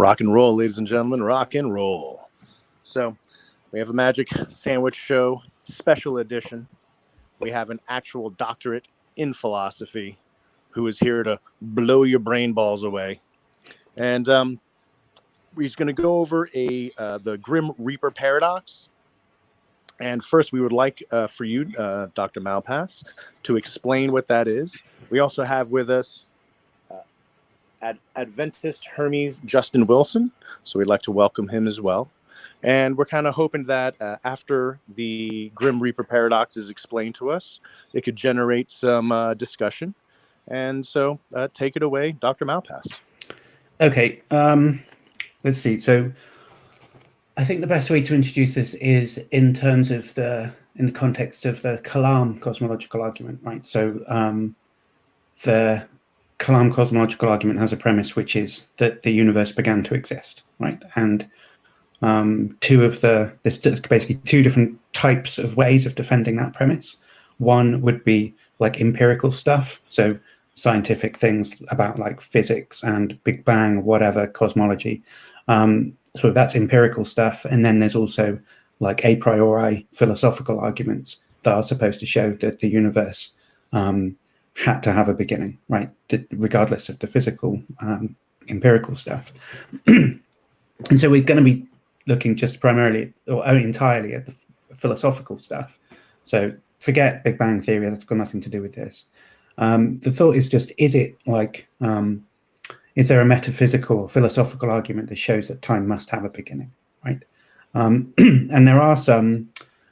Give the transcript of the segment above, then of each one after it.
Rock and roll, ladies and gentlemen, rock and roll. So, we have a Magic Sandwich Show special edition. We have an actual doctorate in philosophy who is here to blow your brain balls away. And we're going to go over the Grim Reaper paradox. And first, we would like for you, Dr. Malpass, to explain what that is. We also have with us Adventist Hermes Justin Wilson, so we'd like to welcome him as well. And we're kind of hoping that after the Grim Reaper paradox is explained to us, it could generate some discussion. And so take it away, Dr. Malpass. Okay, let's see. So I think the best way to introduce this is in terms of in the context of the Kalam cosmological argument, right? So the Kalam cosmological argument has a premise, which is that the universe began to exist, right? And there's basically two different types of ways of defending that premise. One would be like empirical stuff, so scientific things about like physics and Big Bang, whatever, cosmology. So that's empirical stuff. And then there's also like a priori philosophical arguments that are supposed to show that the universe had to have a beginning, right? Regardless of the physical, empirical stuff. And so we're going to be looking just primarily or entirely at the philosophical stuff. So forget Big Bang theory, that's got nothing to do with this. The thought is just, is there a metaphysical or philosophical argument that shows that time must have a beginning, right? And there are some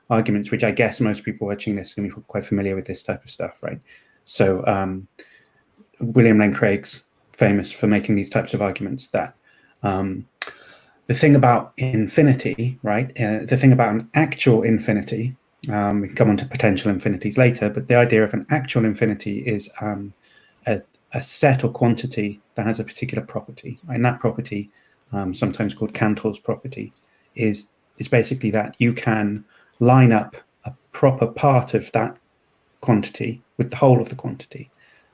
arguments which I guess most people watching this are going to be quite familiar with this type of stuff, right? So William Lane Craig's famous for making these types of arguments that the thing about infinity, right? The thing about an actual infinity, we can come on to potential infinities later, but the idea of an actual infinity is a set or quantity that has a particular property. And that property, sometimes called Cantor's property, is basically that you can line up a proper part of that quantity with the whole of the quantity,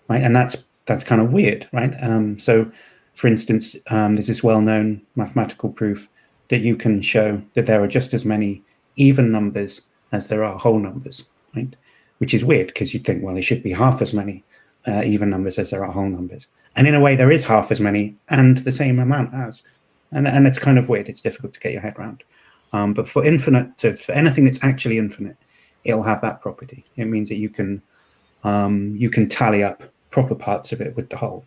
right? And that's kind of weird, right? So for instance, there's this well-known mathematical proof that you can show that there are just as many even numbers as there are whole numbers, right? Which is weird because you'd think, well, there should be half as many even numbers as there are whole numbers. And in a way, there is half as many and the same amount as. And it's kind of weird. It's difficult to get your head around. But for anything that's actually infinite, it'll have that property. It means that you can tally up proper parts of it with the whole.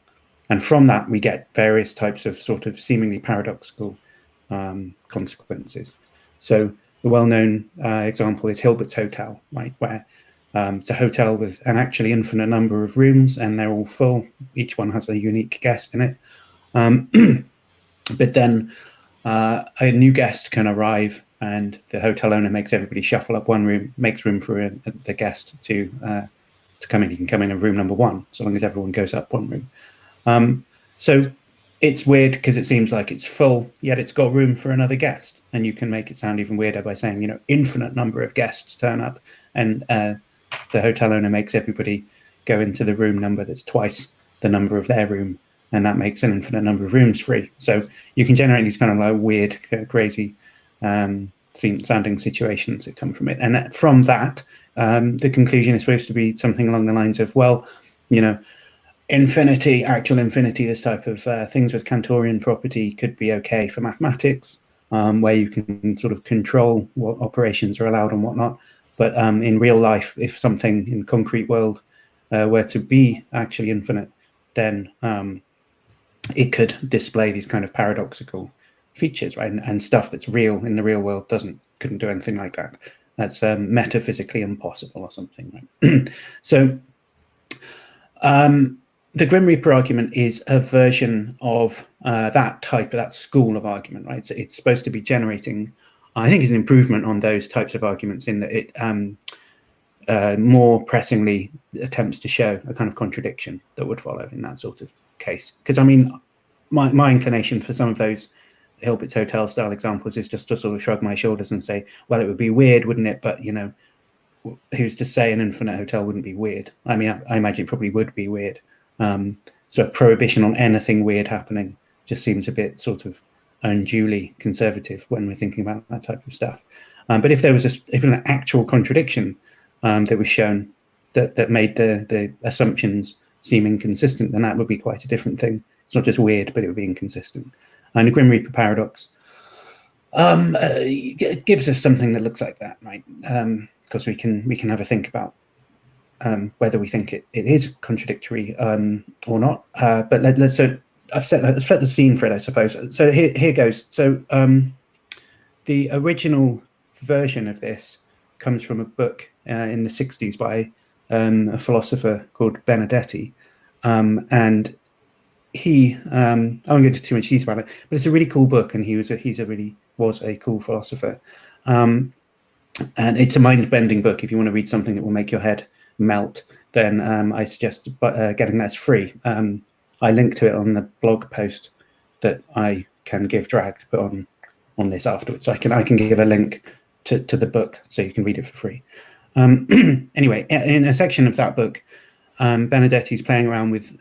And from that, we get various types of sort of seemingly paradoxical consequences. So the well-known example is Hilbert's Hotel, right, where it's a hotel with an actually infinite number of rooms, and they're all full. Each one has a unique guest in it. But then a new guest can arrive, and the hotel owner makes everybody shuffle up one room, makes room for the guest to come in. He can come in room number one, so long as everyone goes up one room. So it's weird because it seems like it's full, yet it's got room for another guest. And you can make it sound even weirder by saying, infinite number of guests turn up, and the hotel owner makes everybody go into the room number that's twice the number of their room, and that makes an infinite number of rooms free. So you can generate these kind of like weird, crazy sounding situations that come from it. And from that, the conclusion is supposed to be something along the lines of, well, infinity, actual infinity, this type of things with Cantorian property could be okay for mathematics, where you can sort of control what operations are allowed and whatnot. But in real life, if something in the concrete world were to be actually infinite, then it could display these kind of paradoxical features, right? And stuff that's real in the real world couldn't do anything like that. That's metaphysically impossible or something, right? So the Grim Reaper argument is a version of that school of argument, right? So it's supposed to be generating, I think, is an improvement on those types of arguments in that it more pressingly attempts to show a kind of contradiction that would follow in that sort of case. Because I mean, my inclination for some of those Hilbert's Hotel style examples is just to sort of shrug my shoulders and say, well, it would be weird, wouldn't it? But who's to say an infinite hotel wouldn't be weird? I mean, I imagine it probably would be weird. So a prohibition on anything weird happening just seems a bit sort of unduly conservative when we're thinking about that type of stuff. But if there was an actual contradiction that was shown that made the assumptions seem inconsistent, then that would be quite a different thing. It's not just weird, but it would be inconsistent. And the Grim Reaper paradox it gives us something that looks like that, right? Because we can have a think about whether we think it is contradictory or not. But let's I've set the scene for it, I suppose. So here goes. So the original version of this comes from a book in the 60s by a philosopher called Benedetti, and he I won't go into too much detail about it, but it's a really cool book, and he was a cool philosopher, and it's a mind-bending book. If you want to read something that will make your head melt, then I suggest getting that. It's free. I link to it on the blog post that I can give drag to put on this afterwards. I can give a link to the book so you can read it for free. Anyway, in a section of that book, Benedetti's playing around with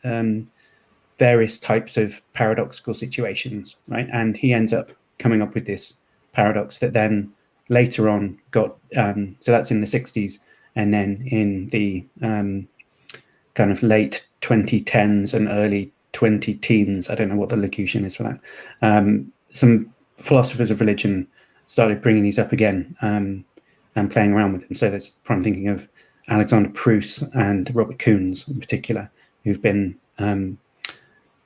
various types of paradoxical situations, right? And he ends up coming up with this paradox that then later on got, so that's in the 60s, and then in the kind of late 2010s and early 20-teens, I don't know what the locution is for that, some philosophers of religion started bringing these up again and playing around with them. So that's, I'm thinking of Alexander Pruss and Robert Koons in particular, who've been,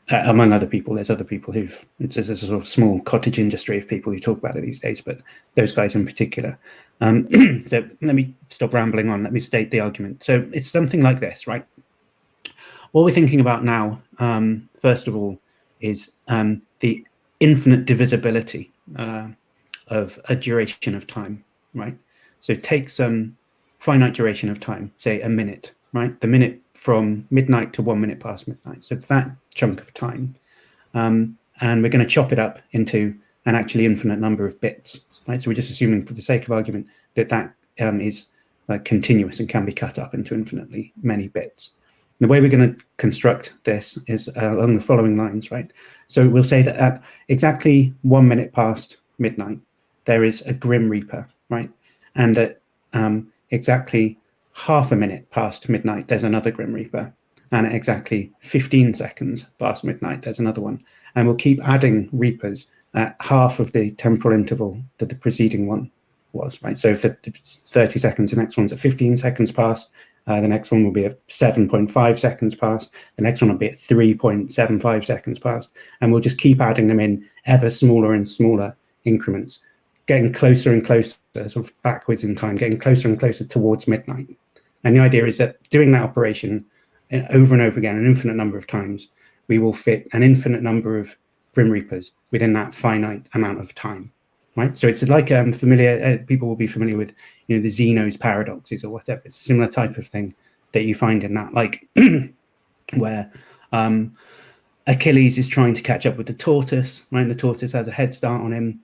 among other people, there's other people there's a sort of small cottage industry of people who talk about it these days, but those guys in particular. So let me stop rambling on. Let me state the argument. So it's something like this, right? What we're thinking about now, first of all, is the infinite divisibility of a duration of time, right? So take some finite duration of time, say a minute, right? The minute from midnight to 1 minute past midnight. So that chunk of time. And we're going to chop it up into an actually infinite number of bits, right? So we're just assuming, for the sake of argument, that is continuous and can be cut up into infinitely many bits. The way we're going to construct this is along the following lines, right? So we'll say that at exactly 1 minute past midnight, there is a Grim Reaper, right? And at exactly half a minute past midnight, there's another Grim Reaper. And at exactly 15 seconds past midnight, there's another one. And we'll keep adding Reapers at half of the temporal interval that the preceding one was, right? So if it's 30 seconds, the next one's at 15 seconds past, the next one will be at 7.5 seconds past, the next one will be at 3.75 seconds past, and we'll just keep adding them in ever smaller and smaller increments, getting closer and closer, sort of backwards in time, getting closer and closer towards midnight. And the idea is that doing that operation over and over again, an infinite number of times, we will fit an infinite number of Grim Reapers within that finite amount of time, right? So it's like familiar, people will be familiar with, the Zeno's paradoxes or whatever. It's a similar type of thing that you find in that, like where Achilles is trying to catch up with the tortoise, right? The tortoise has a head start on him,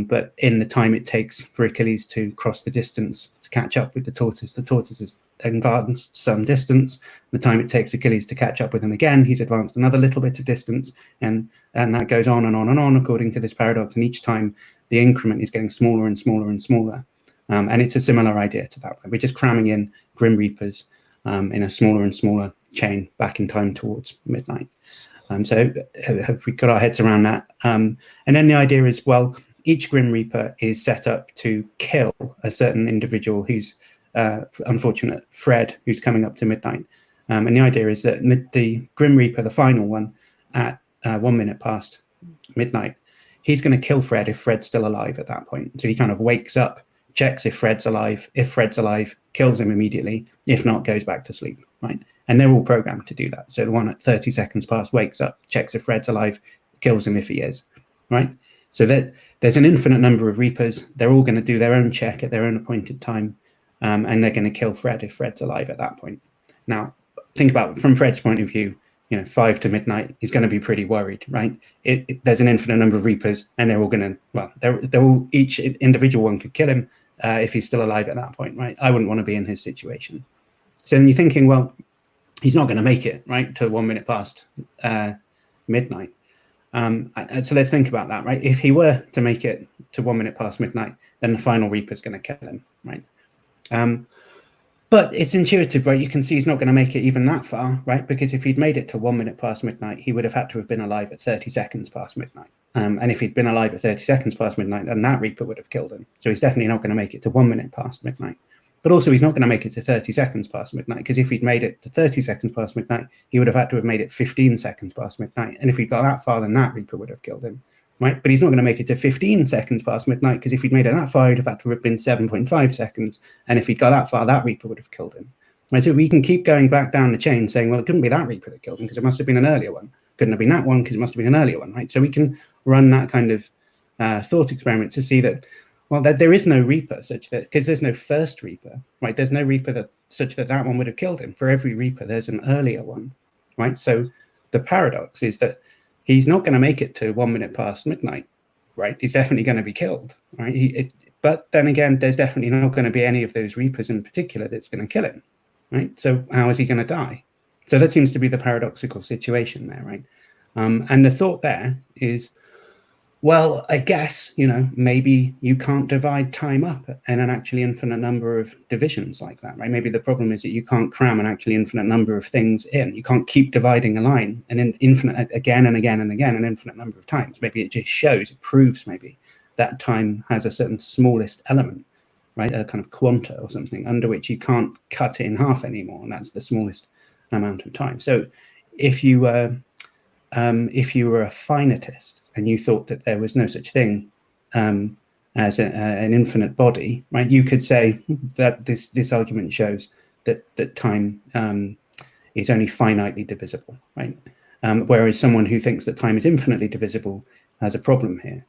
but in the time it takes for Achilles to cross the distance to catch up with the tortoise has advanced some distance. The time it takes Achilles to catch up with him again, he's advanced another little bit of distance, and that goes on and on and on according to this paradox. And each time the increment is getting smaller and smaller and smaller. And it's a similar idea to that. We're just cramming in Grim Reapers in a smaller and smaller chain back in time towards midnight. So have we got our heads around that? And then the idea is, well, each Grim Reaper is set up to kill a certain individual who's unfortunate, Fred, who's coming up to midnight. And the idea is that the Grim Reaper, the final one, at 1 minute past midnight, he's going to kill Fred if Fred's still alive at that point. So he kind of wakes up, checks if Fred's alive. If Fred's alive, kills him immediately. If not, goes back to sleep, right? And they're all programmed to do that. So the one at 30 seconds past wakes up, checks if Fred's alive, kills him if he is, right? So that there's an infinite number of Reapers. They're all going to do their own check at their own appointed time, and they're going to kill Fred if Fred's alive at that point. Now, think about, from Fred's point of view, 5 to midnight, he's going to be pretty worried, right? There's an infinite number of Reapers, and they're all going to, well, they're all, each individual one could kill him if he's still alive at that point, right? I wouldn't want to be in his situation. So then you're thinking, well, he's not going to make it, right, to 1 minute past midnight. And so let's think about that, right? If he were to make it to 1 minute past midnight, then the final Reaper is going to kill him, right? But it's intuitive, right? You can see he's not going to make it even that far, right? Because if he'd made it to 1 minute past midnight, he would have had to have been alive at 30 seconds past midnight. And if he'd been alive at 30 seconds past midnight, then that Reaper would have killed him. So he's definitely not going to make it to 1 minute past midnight. But also, he's not going to make it to 30 seconds past midnight, because if he'd made it to 30 seconds past midnight, he would have had to have made it 15 seconds past midnight. And if he'd got that far, then that Reaper would have killed him, right? But he's not going to make it to 15 seconds past midnight, because if he'd made it that far, he'd have had to have been 7.5 seconds. And if he'd got that far, that Reaper would have killed him. Right, so we can keep going back down the chain saying, well, it couldn't be that Reaper that killed him because it must have been an earlier one. Couldn't have been that one because it must have been an earlier one, right? So we can run that kind of thought experiment to see that, well, that there is no Reaper such that, because there's no first Reaper, right? There's no Reaper that such that one would have killed him. For every Reaper, there's an earlier one, right? So the paradox is that he's not going to make it to 1 minute past midnight, right? He's definitely going to be killed, right? But then again, there's definitely not going to be any of those Reapers in particular that's going to kill him. Right, so how is he going to die? So that seems to be the paradoxical situation there, right? And the thought there is, well, I guess, maybe you can't divide time up in an actually infinite number of divisions like that, right? Maybe the problem is that you can't cram an actually infinite number of things in. You can't keep dividing a line an infinite again and again and again an infinite number of times. Maybe it just it proves maybe that time has a certain smallest element, right, a kind of quanta or something under which you can't cut it in half anymore, and that's the smallest amount of time. So if you were a finitist and you thought that there was no such thing as an infinite body, right, you could say that this argument shows that time is only finitely divisible, right? Whereas someone who thinks that time is infinitely divisible has a problem here.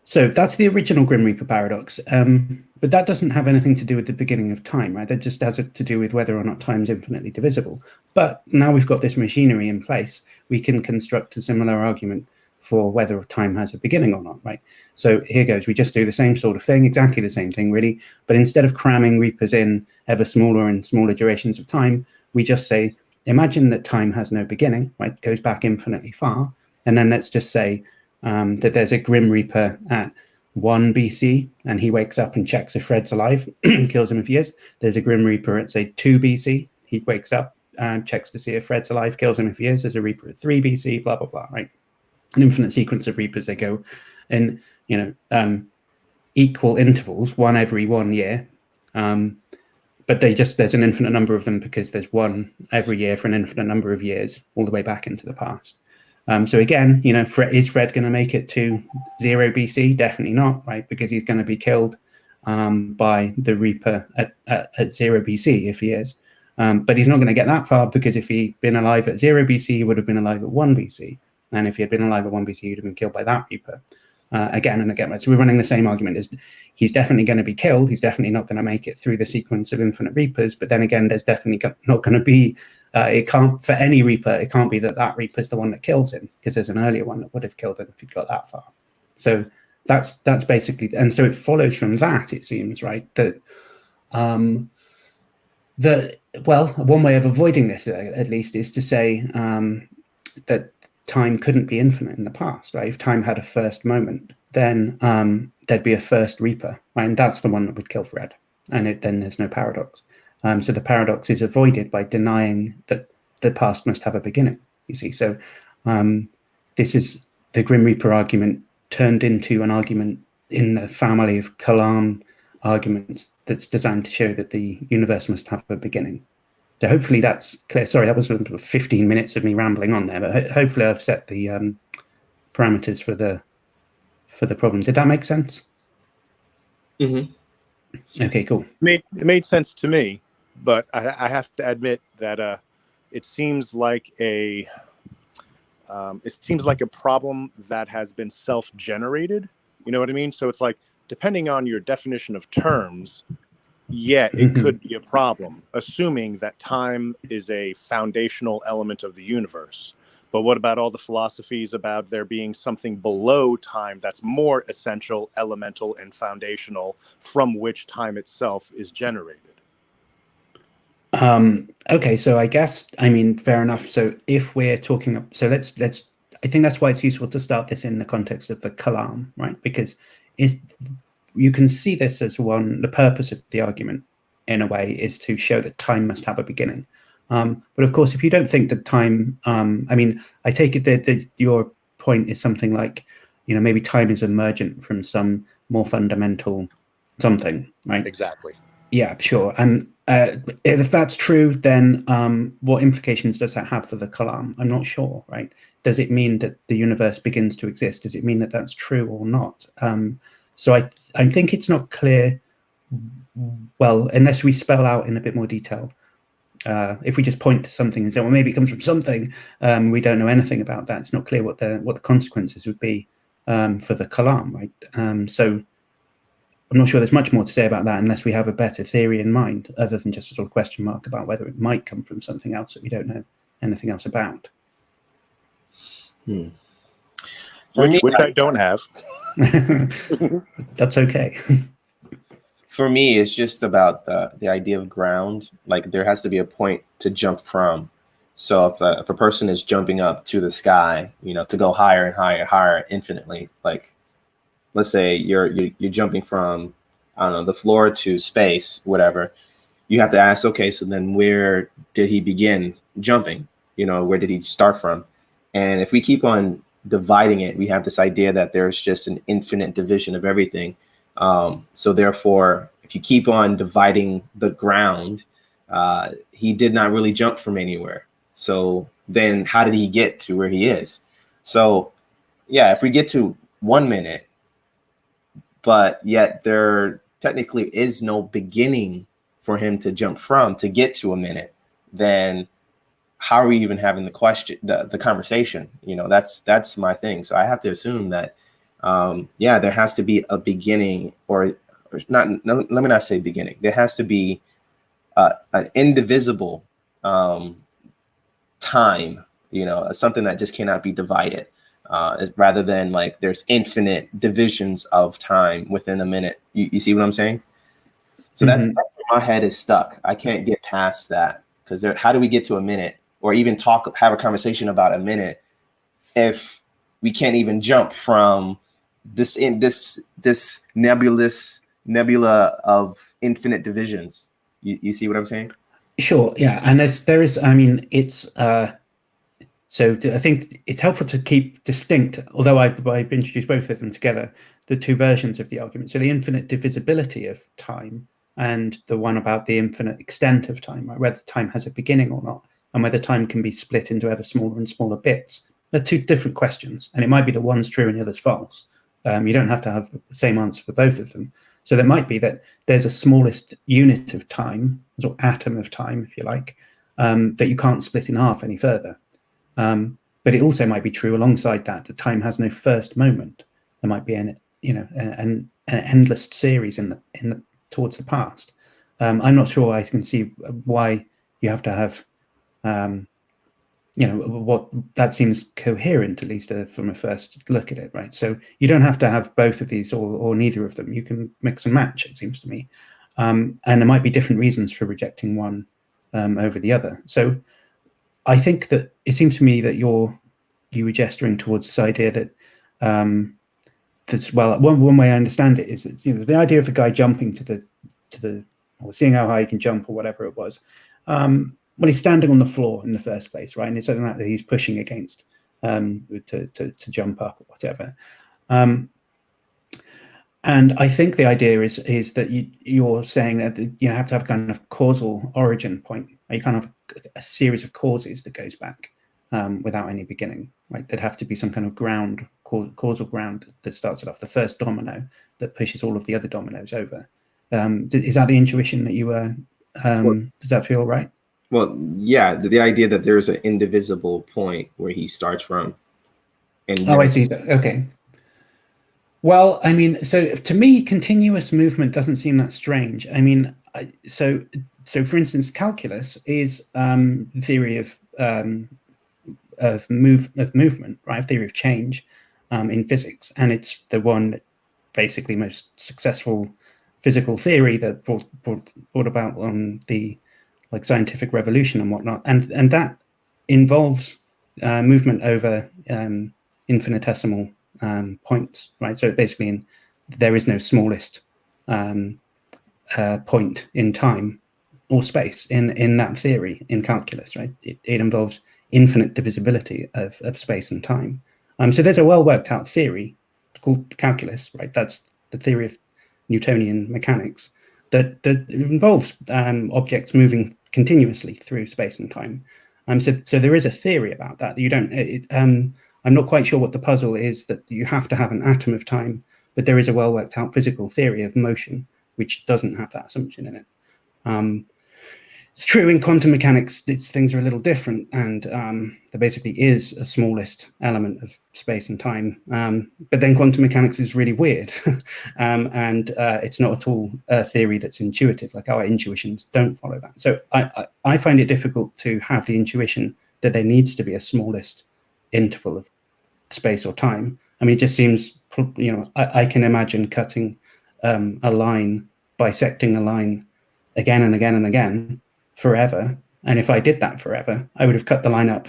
So that's the original Grim Reaper paradox, but that doesn't have anything to do with the beginning of time, right? That just has to do with whether or not time is infinitely divisible. But now we've got this machinery in place, we can construct a similar argument for whether time has a beginning or not, right? So here goes, we just do the same sort of thing, exactly the same thing really, but instead of cramming Reapers in ever smaller and smaller durations of time, we just say, imagine that time has no beginning, right? It goes back infinitely far, and then let's just say, that there's a Grim Reaper at 1 BC, and he wakes up and checks if Fred's alive, kills him if he is. There's a Grim Reaper at, say, 2 BC. He wakes up and checks to see if Fred's alive, kills him if he is. There's a Reaper at 3 BC, blah, blah, blah, right? An infinite sequence of Reapers. They go in, equal intervals, one every 1 year. But there's an infinite number of them because there's one every year for an infinite number of years, all the way back into the past. So again, is Fred going to make it to 0 BC? Definitely not, right? Because he's going to be killed by the Reaper at 0 BC if he is. But he's not going to get that far, because if he'd been alive at 0 BC, he would have been alive at 1 BC. And if he had been alive at 1 BC, he'd have been killed by that Reaper again and again. So we're running the same argument. He's definitely going to be killed. He's definitely not going to make it through the sequence of infinite Reapers. But then again, there's definitely not going to be, it can't, for any Reaper, it can't be that Reaper's the one that kills him, because there's an earlier one that would have killed him if he'd got that far. So that's basically, and so it follows from that, it seems, right, that one way of avoiding this, at least, is to say that time couldn't be infinite in the past, right? If time had a first moment, then there'd be a first Reaper, right? And that's the one that would kill Fred, and then there's no paradox. So the paradox is avoided by denying that the past must have a beginning, you see. So this is the Grim Reaper argument turned into an argument in a family of Kalam arguments that's designed to show that the universe must have a beginning. So hopefully that's clear. Sorry, that was 15 minutes of me rambling on there, but hopefully I've set the parameters for the problem. Did that make sense? Mm-hmm. Okay, cool. It made sense to me, but I have to admit that it seems like a problem that has been self-generated. You know what I mean? So it's like, depending on your definition of terms, yeah, it could be a problem, assuming that time is a foundational element of the universe. But what about all the philosophies about there being something below time that's more essential, elemental, and foundational, from which time itself is generated? Okay, so I guess, fair enough. So if we're talking, so let's I think that's why it's useful to start this in the context of the Kalam, right? Because you can see this as the purpose of the argument, in a way, is to show that time must have a beginning. But of course, if you don't think that time, I mean, I take it that your point is something like, maybe time is emergent from some more fundamental something, right? Exactly. Yeah, sure. And if that's true, then what implications does that have for the Kalam? I'm not sure, right? Does it mean that the universe begins to exist? Does it mean that that's true or not? So I think it's not clear, well, unless we spell out in a bit more detail. If we just point to something and say, well, maybe it comes from something, we don't know anything about that. It's not clear what the consequences would be for the Kalam, right? So I'm not sure there's much more to say about that unless we have a better theory in mind, other than just a sort of question mark about whether it might come from something else that we don't know anything else about. Which I don't have. That's okay. For me, it's just about the idea of ground. Like, there has to be a point to jump from. So if a person is jumping up to the sky, to go higher and higher, higher infinitely, like, let's say you're jumping from, I don't know, the floor to space, whatever. You have to ask, okay, so then where did he begin jumping? Where did he start from? And if we keep on dividing it, we have this idea that there's just an infinite division of everything. So therefore, if you keep on dividing the ground, he did not really jump from anywhere. So then how did he get to where he is? So yeah, if we get to 1 minute, but yet there technically is no beginning for him to jump from to get to a minute, then how are we even having the conversation? That's my thing. So I have to assume that, there has to be a beginning, or not. Let me not say beginning. There has to be an indivisible time, something that just cannot be divided, rather than like there's infinite divisions of time within a minute. You see what I'm saying? So that's where my head is stuck. I can't get past that, because how do we get to a minute, or even have a conversation about a minute, if we can't even jump from this nebula of infinite divisions? You see what I'm saying? Sure. Yeah. And there is, I mean, it's, so I think it's helpful to keep distinct, although I've introduced both of them together, the two versions of the argument. So the infinite divisibility of time, and the one about the infinite extent of time, right? Whether time has a beginning or not, and whether time can be split into ever smaller and smaller bits. They're two different questions, and it might be that one's true and the other's false. You don't have to have the same answer for both of them. So there might be that there's a smallest unit of time, or atom of time, if you like, that you can't split in half any further. But it also might be true alongside that time has no first moment. There might be an endless series towards the past. I'm not sure I can see why you have to have, what that seems coherent, at least from a first look at it, right? So you don't have to have both of these or neither of them. You can mix and match, it seems to me. And there might be different reasons for rejecting one over the other. So I think that it seems to me that you were gesturing towards this idea that that's, well, one way I understand it is that the idea of the guy jumping to the or seeing how high he can jump or whatever it was. Well, he's standing on the floor in the first place, right? And it's something that he's pushing against to jump up or whatever. And I think the idea is that you're saying that you have to have kind of causal origin point. You kind of a series of causes that goes back without any beginning, right? There'd have to be some kind of causal ground that starts it off, the first domino that pushes all of the other dominoes over. Is that the intuition that you were? Does that feel right? Well, yeah, the idea that there's an indivisible point where he starts from. And I see. Okay. Well, I mean, so to me, continuous movement doesn't seem that strange. I mean, so for instance, calculus is the theory of movement, right? Theory of change in physics, and it's the one that basically most successful physical theory that brought about the scientific revolution and whatnot, and that involves movement over infinitesimal points, right? So basically, there is no smallest point in time or space in that theory in calculus, right? It involves infinite divisibility of space and time. So there's a well worked out theory called calculus, right? That's the theory of Newtonian mechanics that involves objects moving continuously through space and time. So there is a theory about that. You don't. I'm not quite sure what the puzzle is, that you have to have an atom of time, but there is a well worked out physical theory of motion which doesn't have that assumption in it. It's true in quantum mechanics, things are a little different, and there basically is a smallest element of space and time. But then quantum mechanics is really weird, and it's not at all a theory that's intuitive. Like our intuitions don't follow that. So I find it difficult to have the intuition that there needs to be a smallest interval of space or time. I mean, it just seems, I can imagine cutting a line, bisecting a line again and again and again forever. And if I did that forever, I would have cut the line up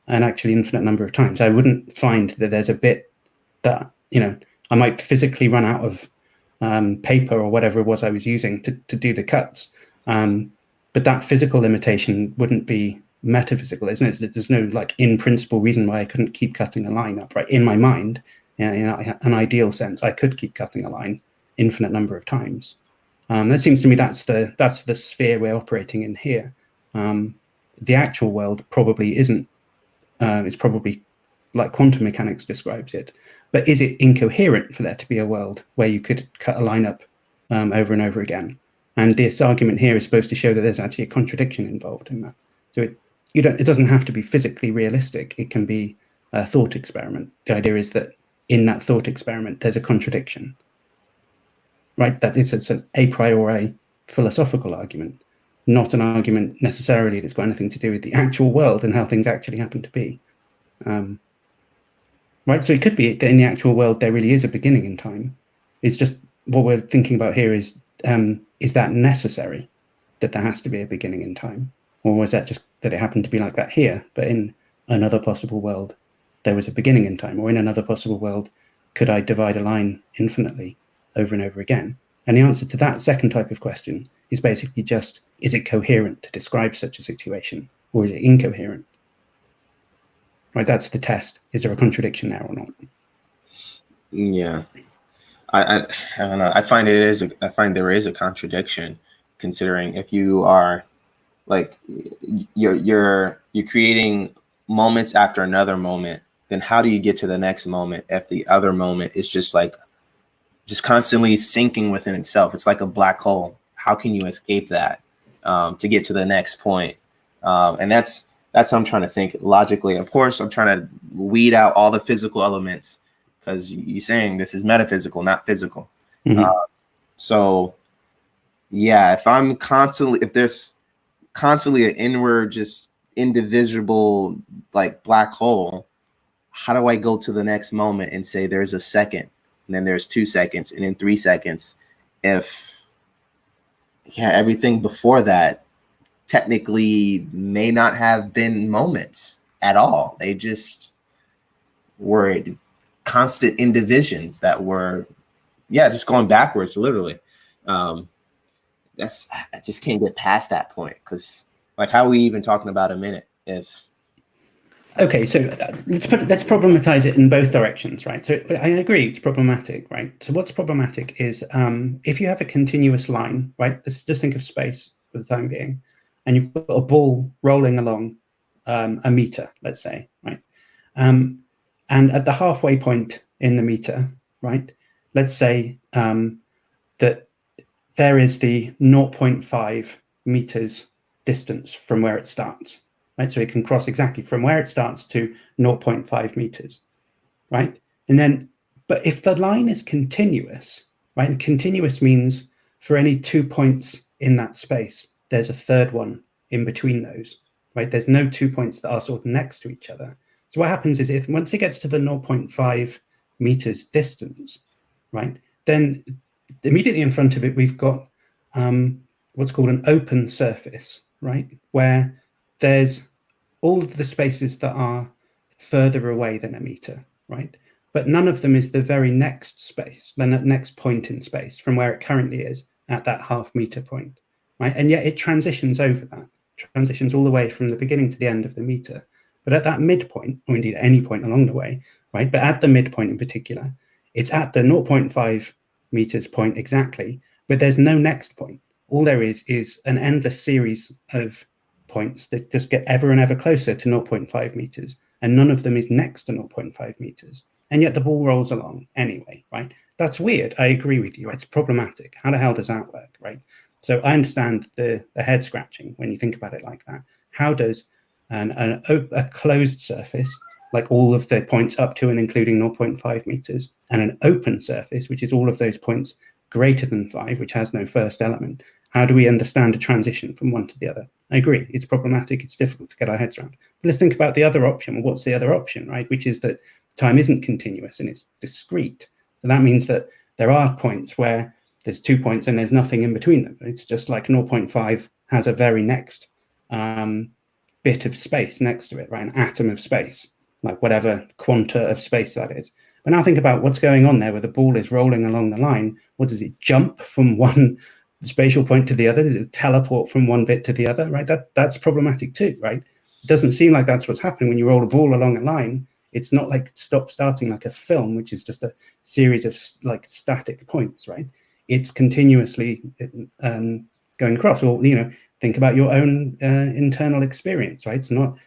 an actually infinite number of times. I wouldn't find that there's a bit that, I might physically run out of paper or whatever it was I was using to do the cuts. But that physical limitation wouldn't be metaphysical, isn't it? There's no in principle reason why I couldn't keep cutting a line up, right? In my mind, in an ideal sense, I could keep cutting a line infinite number of times. That seems to me that's the sphere we're operating in here. The actual world probably isn't. It's probably like quantum mechanics describes it. But is it incoherent for there to be a world where you could cut a line up over and over again? And this argument here is supposed to show that there's actually a contradiction involved in that. So it doesn't have to be physically realistic. It can be a thought experiment. The idea is that in that thought experiment, there's a contradiction. Right, that is an a priori philosophical argument, not an argument necessarily that's got anything to do with the actual world and how things actually happen to be. Right, so it could be that in the actual world there really is a beginning in time. It's just what we're thinking about here is that necessary, that there has to be a beginning in time, or was that just that it happened to be like that here, but in another possible world there was a beginning in time, or in another possible world could I divide a line infinitely over and over again? And the answer to that second type of question is basically just, is it coherent to describe such a situation, or is it incoherent? Right, that's the test. Is there a contradiction there or not? Yeah, I don't know. I find there is a contradiction, considering if you are you're creating moments after another moment, then how do you get to the next moment if the other moment is just constantly sinking within itself? It's like a black hole. How can you escape that to get to the next point? And that's how I'm trying to think logically. Of course, I'm trying to weed out all the physical elements, because you're saying this is metaphysical, not physical. Mm-hmm. So yeah, if there's constantly an inward, just indivisible black hole, how do I go to the next moment and say there's a second, and then there's 2 seconds, and then 3 seconds, if everything before that technically may not have been moments at all? They just were constant indivisions that were just going backwards, literally. I just can't get past that point, because how are we even talking about a minute if Okay, so let's problematize it in both directions, right? So I agree, it's problematic, right? So what's problematic is if you have a continuous line, right? Let's just think of space for the time being, and you've got a ball rolling along a meter, let's say, right? And at the halfway point in the meter, right? Let's say that there is the 0.5 meters distance from where it starts. Right, so it can cross exactly from where it starts to 0.5 meters, right? And then, but if the line is continuous, right, and continuous means for any 2 points in that space, there's a third one in between those, right? There's no 2 points that are sort of next to each other. So what happens is if once it gets to the 0.5 meters distance, right, then immediately in front of it, we've got what's called an open surface, right, where there's all of the spaces that are further away than a meter, right? But none of them is the very next space, the next point in space from where it currently is at that half-meter point, right? And yet it transitions over that, transitions all the way from the beginning to the end of the meter. But at that midpoint, or indeed any point along the way, right? But at the midpoint in particular, it's at the 0.5 meters point exactly, but there's no next point. All there is an endless series of points that just get ever and ever closer to 0.5 meters, and none of them is next to 0.5 meters. And yet the ball rolls along anyway, right? That's weird. I agree with you. It's problematic. How the hell does that work, right? So I understand the head scratching when you think about it like that. How does a closed surface, like all of the points up to and including 0.5 meters, and an open surface, which is all of those points greater than 5, which has no first element, how do we understand a transition from one to the other? I agree. It's problematic. It's difficult to get our heads around. But let's think about the other option. Well, what's the other option, right? Which is that time isn't continuous and it's discrete. So that means that there are points where there's 2 points and there's nothing in between them. It's just like 0.5 has a very next bit of space next to it, right? An atom of space, like whatever quanta of space that is. But now think about what's going on there where the ball is rolling along the line. What does it jump from one spatial point to the other? Does it teleport from one bit to the other, right? That's problematic too, right? It doesn't seem like that's what's happening when you roll a ball along a line. It's not like starting like a film, which is just a series of like static points, right? It's continuously going across. Or, think about your own internal experience, right? It's not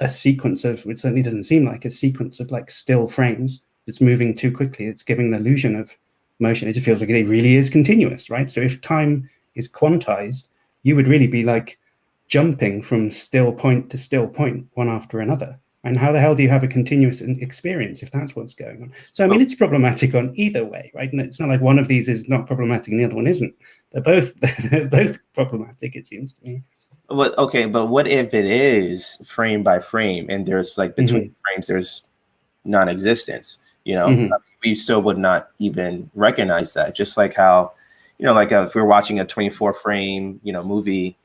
a sequence of, it certainly doesn't seem like a sequence of like still frames. It's moving too quickly. It's giving an illusion of motion. It just feels like it really is continuous, right? So if time is quantized, you would really be like jumping from still point to still point, one after another. And how the hell do you have a continuous experience if that's what's going on? So, I mean, it's problematic on either way, right? And it's not like one of these is not problematic and the other one isn't. They're both problematic, it seems to me. But okay, but what if it is frame by frame and there's like between frames, there's non-existence, we still would not even recognize that. Just like how, like if we're watching a 24 frame, movie,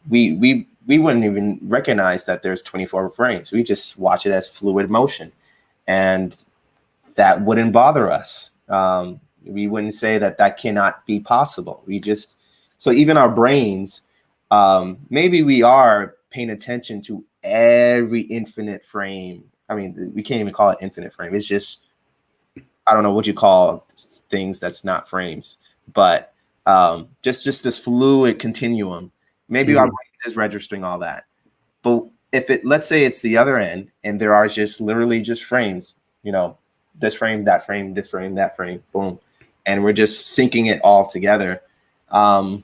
we wouldn't even recognize that there's 24 frames. We just watch it as fluid motion, and that wouldn't bother us. We wouldn't say that cannot be possible. So even our brains, maybe we are paying attention to every infinite frame. I mean, we can't even call it infinite frame. It's just, I don't know what you call things that's not frames, but just this fluid continuum. Maybe our brain is registering all that. But if let's say it's the other end and there are just literally just frames, this frame, that frame, this frame, that frame, boom. And we're just syncing it all together. What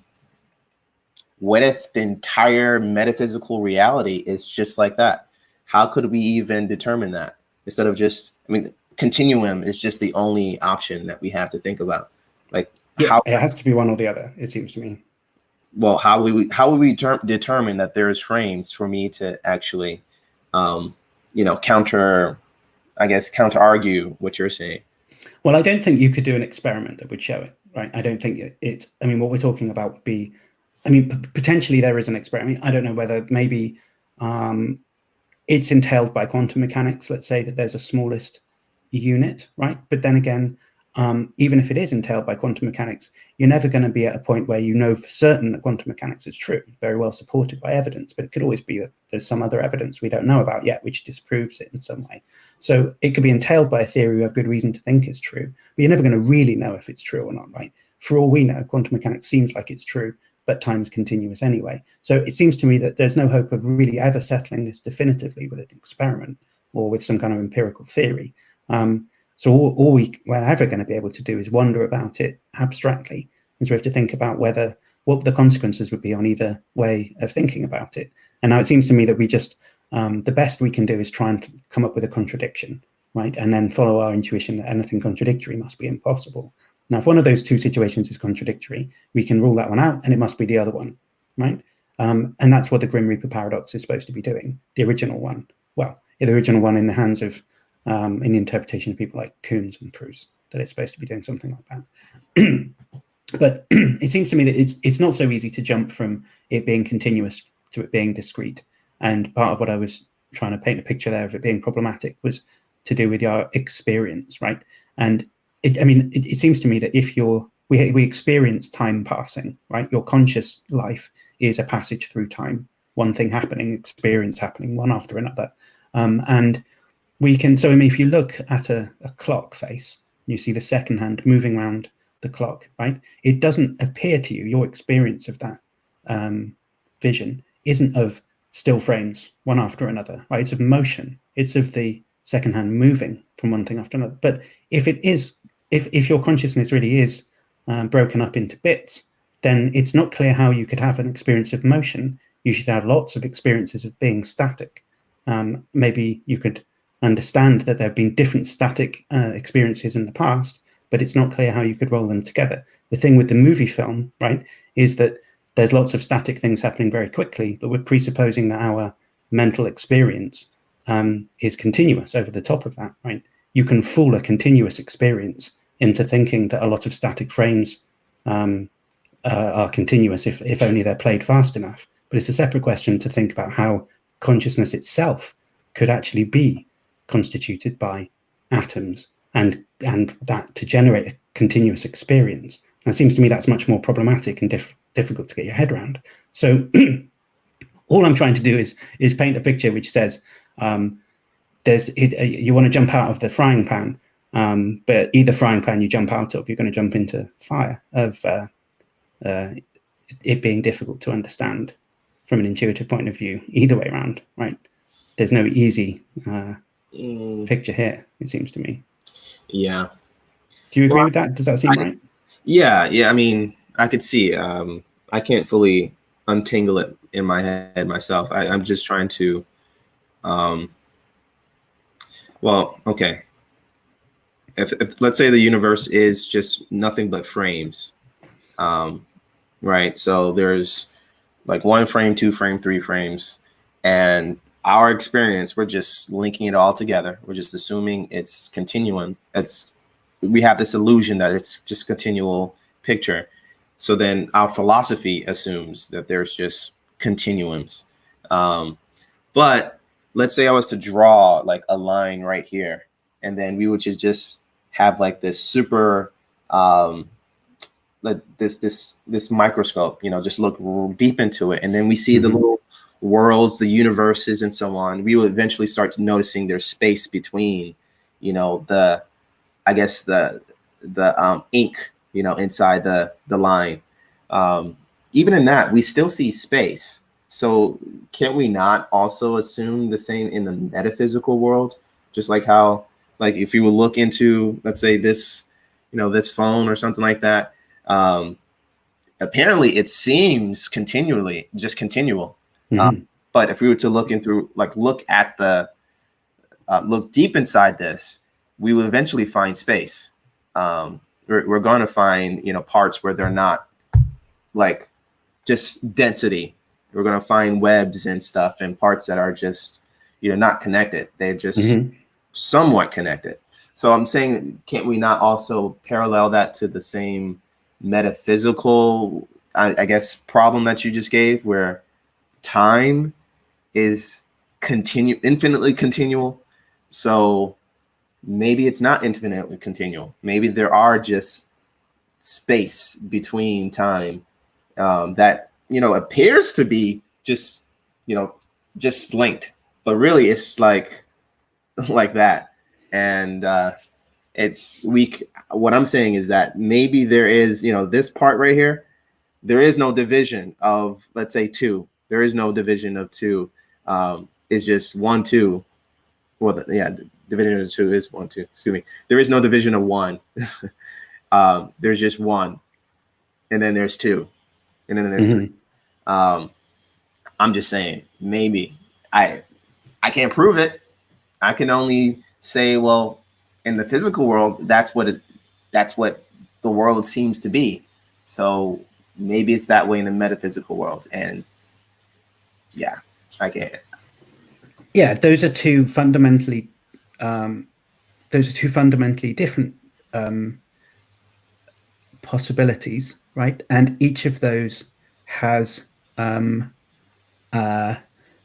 if the entire metaphysical reality is just like that? How could we even determine that? Instead of just, continuum is just the only option that we have to think about. Like, how it has to be one or the other, it seems to me. Well, how would we determine that there's frames for me to actually, counter argue what you're saying? Well, I don't think you could do an experiment that would show it, right? I don't think it's, what we're talking about would be, potentially there is an experiment. I don't know whether maybe it's entailed by quantum mechanics. Let's say that there's a smallest unit, right? But then again, even if it is entailed by quantum mechanics, you're never going to be at a point where you know for certain that quantum mechanics is true, very well supported by evidence, but it could always be that there's some other evidence we don't know about yet, which disproves it in some way. So it could be entailed by a theory we have good reason to think is true, but you're never going to really know if it's true or not, right? For all we know, quantum mechanics seems like it's true, but time's continuous anyway. So it seems to me that there's no hope of really ever settling this definitively with an experiment or with some kind of empirical theory. So all we're ever going to be able to do is wonder about it abstractly. And so we have to think about what the consequences would be on either way of thinking about it. And now it seems to me that we just, the best we can do is try and come up with a contradiction, right? And then follow our intuition that anything contradictory must be impossible. Now, if one of those two situations is contradictory, we can rule that one out and it must be the other one, right? And that's what the Grim Reaper paradox is supposed to be doing, the original one. Well, the original one in the hands of in the interpretation of people like Kuhns and Proust, that it's supposed to be doing something like that. But it seems to me that it's not so easy to jump from it being continuous to it being discrete. And part of what I was trying to paint a picture there of it being problematic was to do with our experience, right? And it seems to me that if we experience time passing, right? Your conscious life is a passage through time, one thing happening, experience happening, one after another. And we can, so I mean, if you look at a clock face, you see the second hand moving around the clock, right? It doesn't appear to you, your experience of that vision isn't of still frames, one after another, right? It's of motion. It's of the second hand moving from one thing after another. But if it is, if your consciousness really is broken up into bits, then it's not clear how you could have an experience of motion. You should have lots of experiences of being static. Maybe you could understand that there have been different static experiences in the past, but it's not clear how you could roll them together. The thing with the movie film, right, is that there's lots of static things happening very quickly, but we're presupposing that our mental experience is continuous over the top of that, right? You can fool a continuous experience into thinking that a lot of static frames are continuous if only they're played fast enough. But it's a separate question to think about how consciousness itself could actually be constituted by atoms and that to generate a continuous experience. And it seems to me that's much more problematic and difficult to get your head around. So all I'm trying to do is paint a picture which says you want to jump out of the frying pan, but either frying pan you jump out of, you're going to jump into fire of it being difficult to understand from an intuitive point of view, either way around, right? There's no easy picture here, it seems to me. Yeah. Do you agree with that? Does that seem right? Yeah. I mean, I could see. I can't fully untangle it in my head myself. I'm just trying to. Well, okay. If let's say the universe is just nothing but frames, right? So there's like 1 frame, 2 frame, 3 frames, and our experience, we're just linking it all together. We're just assuming it's continuum. We have this illusion that it's just continual picture. So then our philosophy assumes that there's just continuums. But let's say I was to draw like a line right here, and then we would just have like this super this microscope, just look deep into it, and then we see the little worlds, the universes, and so on. We will eventually start noticing there's space between, the ink, inside the line. Even in that, we still see space. So can't we not also assume the same in the metaphysical world? Just like how, like if you would look into, let's say this, this phone or something like that, apparently it seems just continual. But if we were to look deep inside this, we will eventually find space. We're going to find, parts where they're not like just density. We're going to find webs and stuff and parts that are just, not connected. They're just somewhat connected. So I'm saying, can't we not also parallel that to the same metaphysical, I guess, problem that you just gave, where time is infinitely continual? So maybe it's not infinitely continual. Maybe there are just space between time that appears to be just linked, but really it's like that. And it's weak. What I'm saying is that maybe there is, this part right here, there is no division of, let's say, 2. There is no division of 2. It's just 1, 2. Well, division of 2 is 1, 2. Excuse me. There is no division of 1. There's just 1, and then there's 2, and then there's 3. I'm just saying, maybe I can't prove it. I can only say, well, in the physical world, that's what the world seems to be. So maybe it's that way in the metaphysical world. And yeah, I can't. Yeah, those are two fundamentally different possibilities, right? And each of those has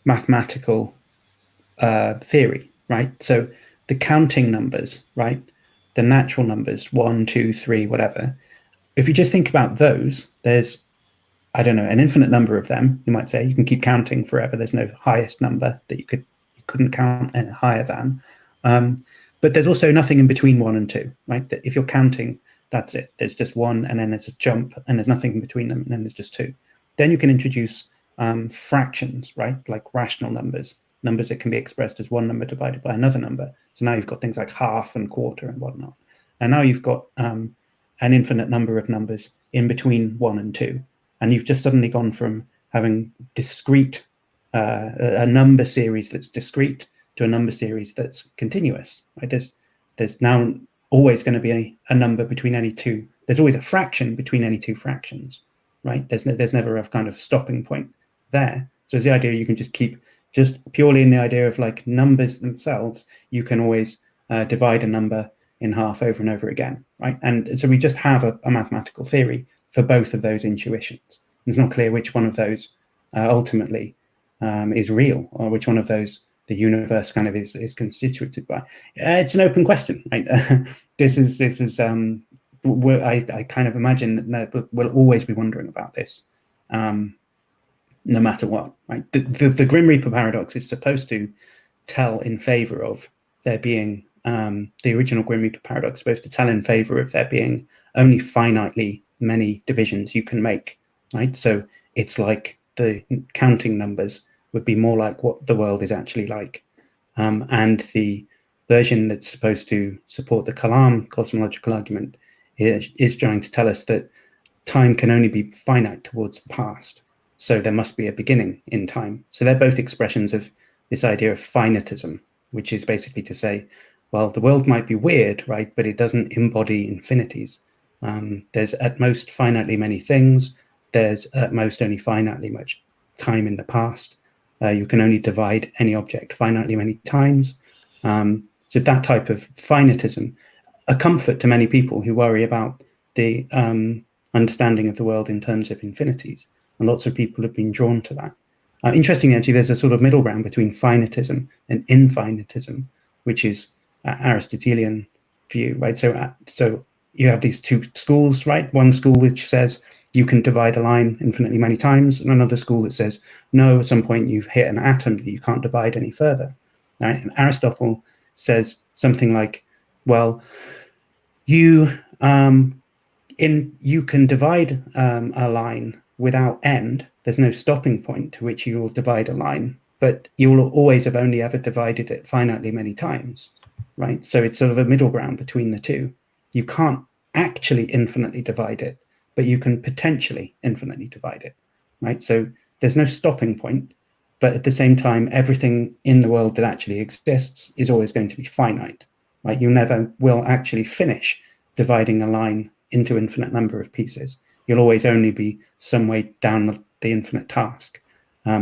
mathematical theory, right? So the counting numbers, right? The natural numbers, 1, 2, 3, whatever. If you just think about those, there's, I don't know, an infinite number of them. You might say you can keep counting forever. There's no highest number that you couldn't count any higher than. But there's also nothing in between 1 and 2, right? That if you're counting, that's it. There's just 1, and then there's a jump, and there's nothing in between them, and then there's just 2. Then you can introduce fractions, right? Like rational numbers that can be expressed as one number divided by another number. So now you've got things like half and quarter and whatnot. And now you've got an infinite number of numbers in between 1 and 2. And you've just suddenly gone from having discrete, a number series that's discrete to a number series that's continuous. Right? There's now always going to be a number between any two. There's always a fraction between any two fractions, right? There's never a kind of stopping point there. So it's the idea you can just keep, just purely in the idea of like numbers themselves, you can always divide a number in half over and over again, right? And so we just have a mathematical theory for both of those intuitions. It's not clear which one of those ultimately is real, or which one of those the universe kind of is constituted by. It's an open question, right? This is I kind of imagine that we'll always be wondering about this, no matter what, right? The Grim Reaper paradox is supposed to tell in favor of there being, the original Grim Reaper paradox is supposed to tell in favor of there being only finitely many divisions you can make, right? So it's like the counting numbers would be more like what the world is actually like. And the version that's supposed to support the Kalam cosmological argument is trying to tell us that time can only be finite towards the past. So there must be a beginning in time. So they're both expressions of this idea of finitism, which is basically to say, well, the world might be weird, right? But it doesn't embody infinities. There's at most finitely many things. There's at most only finitely much time in the past. You can only divide any object finitely many times. So that type of finitism, a comfort to many people who worry about the understanding of the world in terms of infinities. And lots of people have been drawn to that. Interestingly, actually, there's a sort of middle ground between finitism and infinitism, which is Aristotelian view, right? So you have these two schools, right? One school which says you can divide a line infinitely many times, and another school that says, no, at some point you've hit an atom that you can't divide any further, right? And Aristotle says something like, well, you can divide a line without end. There's no stopping point to which you will divide a line, but you will always have only ever divided it finitely many times, right? So it's sort of a middle ground between the two. You can't actually infinitely divide it, but you can potentially infinitely divide it, right? So there's no stopping point, but at the same time, everything in the world that actually exists is always going to be finite, right? You never will actually finish dividing a line into infinite number of pieces. You'll always only be some way down the infinite task.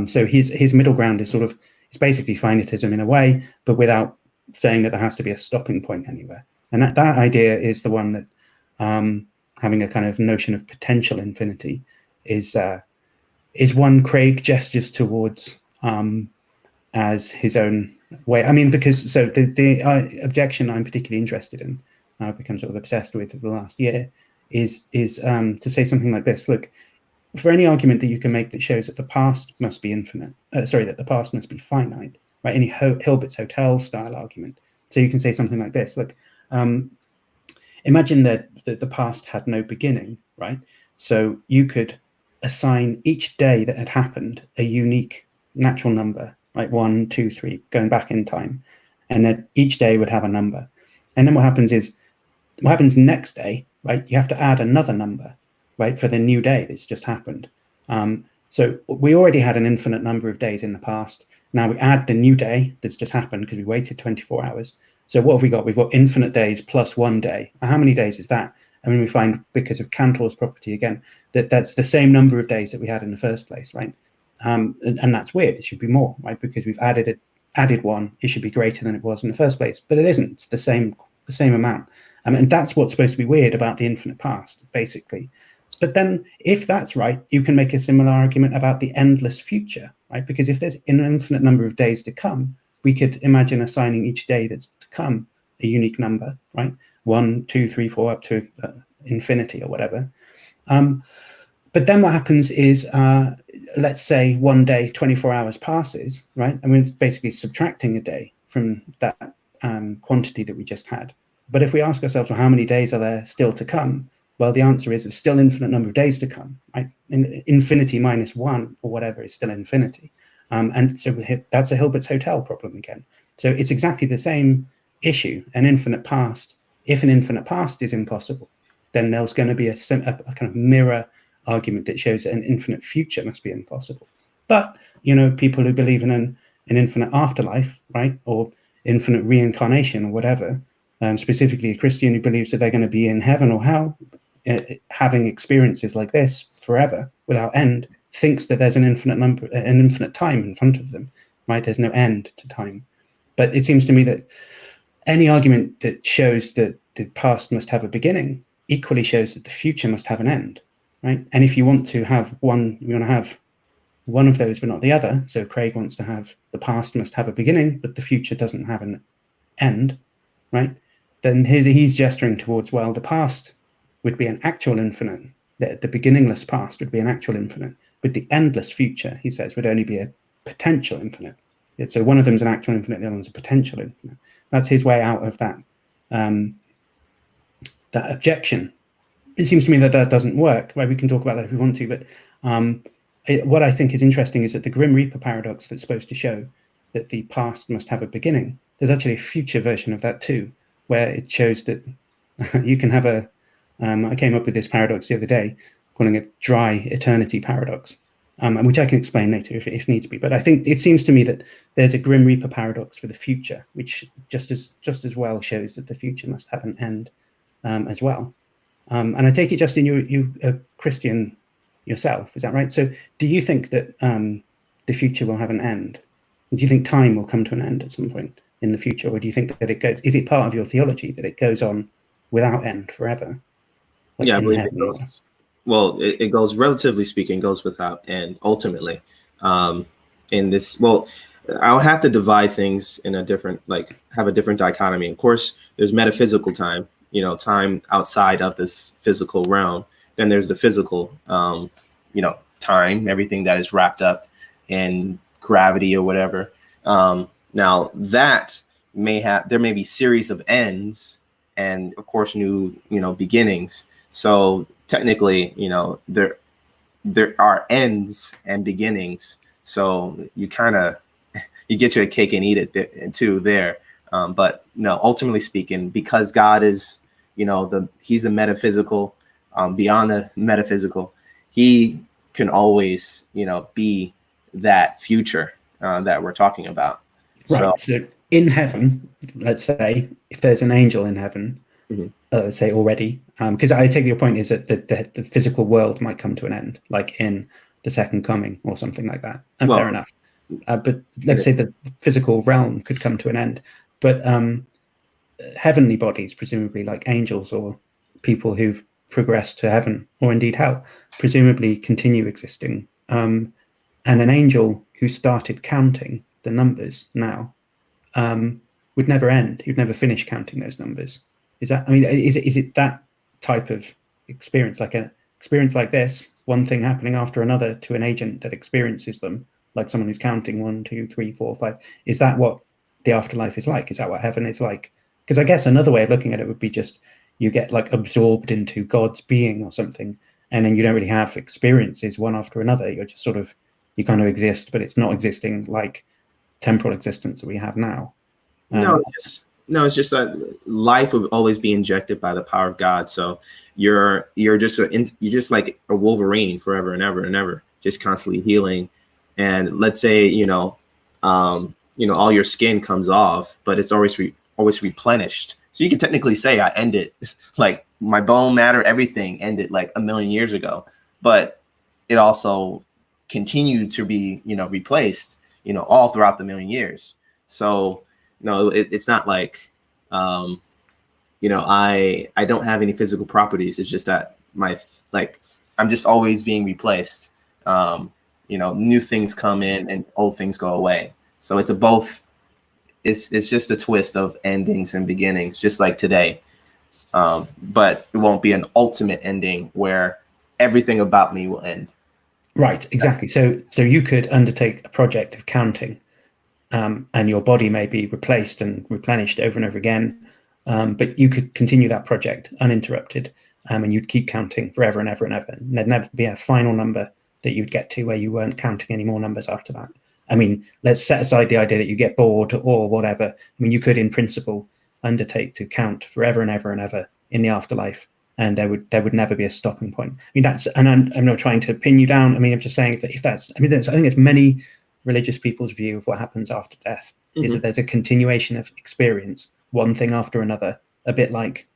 So his middle ground is it's basically finitism in a way, but without saying that there has to be a stopping point anywhere. And that idea is the one that, having a kind of notion of potential infinity, is one Craig gestures towards as his own way. I mean, because so the objection I'm particularly interested in, I've become sort of obsessed with for the last year, is to say something like this. Look, for any argument that you can make that shows that the past must be infinite, that the past must be finite, right? Any Hilbert's Hotel style argument. So you can say something like this. Look, imagine that the past had no beginning, right? So you could assign each day that had happened a unique natural number, like 1, 2, 3, going back in time, and then each day would have a number. And then what happens next day, right? You have to add another number, right, for the new day that's just happened. So we already had an infinite number of days in the past. Now we add the new day that's just happened because we waited 24 hours. So what have we got? We've got infinite days plus 1 day. How many days is that? I mean, we find, because of Cantor's property again, that that's the same number of days that we had in the first place, right? And that's weird. It should be more, right? Because we've added 1. It should be greater than it was in the first place, but it isn't. It's the same amount. And that's what's supposed to be weird about the infinite past, basically. But then, if that's right, you can make a similar argument about the endless future, right? Because if there's an infinite number of days to come, we could imagine assigning each day that's to come a unique number, right? 1, 2, 3, 4, up to infinity or whatever. But then what happens is, let's say one day, 24 hours passes, right? And we're basically subtracting a day from that quantity that we just had. But if we ask ourselves, well, how many days are there still to come? Well, the answer is it's still infinite number of days to come, right? Infinity minus 1 or whatever is still infinity. And so that's a Hilbert's hotel problem again. So it's exactly the same issue, an infinite past. If an infinite past is impossible, then there's going to be a kind of mirror argument that shows that an infinite future must be impossible. But, people who believe in an infinite afterlife, right, or infinite reincarnation or whatever, specifically a Christian who believes that they're going to be in heaven or hell, having experiences like this forever without end, thinks that there's an infinite time in front of them, right? There's no end to time. But it seems to me that any argument that shows that the past must have a beginning equally shows that the future must have an end, right? And if you want to have one of those but not the other, so Craig wants to have the past must have a beginning, but the future doesn't have an end, right? Then he's gesturing towards, well, the past would be an actual infinite, the beginningless past would be an actual infinite, but the endless future, he says, would only be a potential infinite. So one of them is an actual infinite, the other one's a potential infinite. That's his way out of that that objection. It seems to me that doesn't work. Right? We can talk about that if we want to, but what I think is interesting is that the Grim Reaper paradox that's supposed to show that the past must have a beginning, there's actually a future version of that too, where it shows that you can have I came up with this paradox the other day, calling it dry eternity paradox, which I can explain later if needs be. But I think it seems to me that there's a Grim Reaper paradox for the future, which just as well shows that the future must have an end as well. And I take it, Justin, you a Christian yourself, is that right? So do you think that the future will have an end? Do you think time will come to an end at some point in the future? Or do you think that is it part of your theology that it goes on without end forever? Like I believe it goes, it goes, relatively speaking, goes without end, ultimately. In this, I would have to divide things in a different, have a different dichotomy. Of course, there's metaphysical time, time outside of this physical realm. Then there's the physical, time, everything that is wrapped up in gravity or whatever. Now that there may be series of ends and of course new, beginnings. So technically, there are ends and beginnings. So you kind of, you get your cake and eat it too there. But no, ultimately speaking, because God is, he's the metaphysical, beyond the metaphysical, he can always, be that future that we're talking about. Right. So in heaven, let's say, if there's an angel in heaven, let's say already, because I take your point is that the physical world might come to an end, like in the second coming or something like that. And fair enough. But let's say the physical realm could come to an end. But heavenly bodies, presumably like angels or people who've progressed to heaven or indeed hell, presumably continue existing. And an angel who started counting the numbers now would never end. He'd never finish counting those numbers. Is it that type of experience, like an experience like this, one thing happening after another to an agent that experiences them, like someone who's counting 1, 2, 3, 4, 5? Is that what the afterlife is like? Is that what heaven is like? Because I guess another way of looking at it would be just you get like absorbed into God's being or something, and then you don't really have experiences one after another. You're just you kind of exist, but it's not existing like temporal existence that we have now. No, it's just that life will always be injected by the power of God. So you're just like a Wolverine forever and ever and ever, just constantly healing. And let's say all your skin comes off, but it's always replenished. So you can technically say I ended, like my bone matter, everything ended like 1 million years ago, but it also continued to be replaced all throughout the 1 million years. So no, it's not like, I don't have any physical properties. It's just that I'm just always being replaced. New things come in and old things go away. So it's a both it's just a twist of endings and beginnings, just like today. But it won't be an ultimate ending where everything about me will end. Right, exactly. So you could undertake a project of counting, and your body may be replaced and replenished over and over again, but you could continue that project uninterrupted, and you'd keep counting forever and ever and ever. And there'd never be a final number that you'd get to where you weren't counting any more numbers after that. I mean, let's set aside the idea that you get bored or whatever. I mean, you could, in principle, undertake to count forever and ever and ever in the afterlife, and there would never be a stopping point. I mean, I'm not trying to pin you down. I mean, I'm just saying that if that's, I mean, I think it's many religious people's view of what happens after death is that there's a continuation of experience, one thing after another, a bit like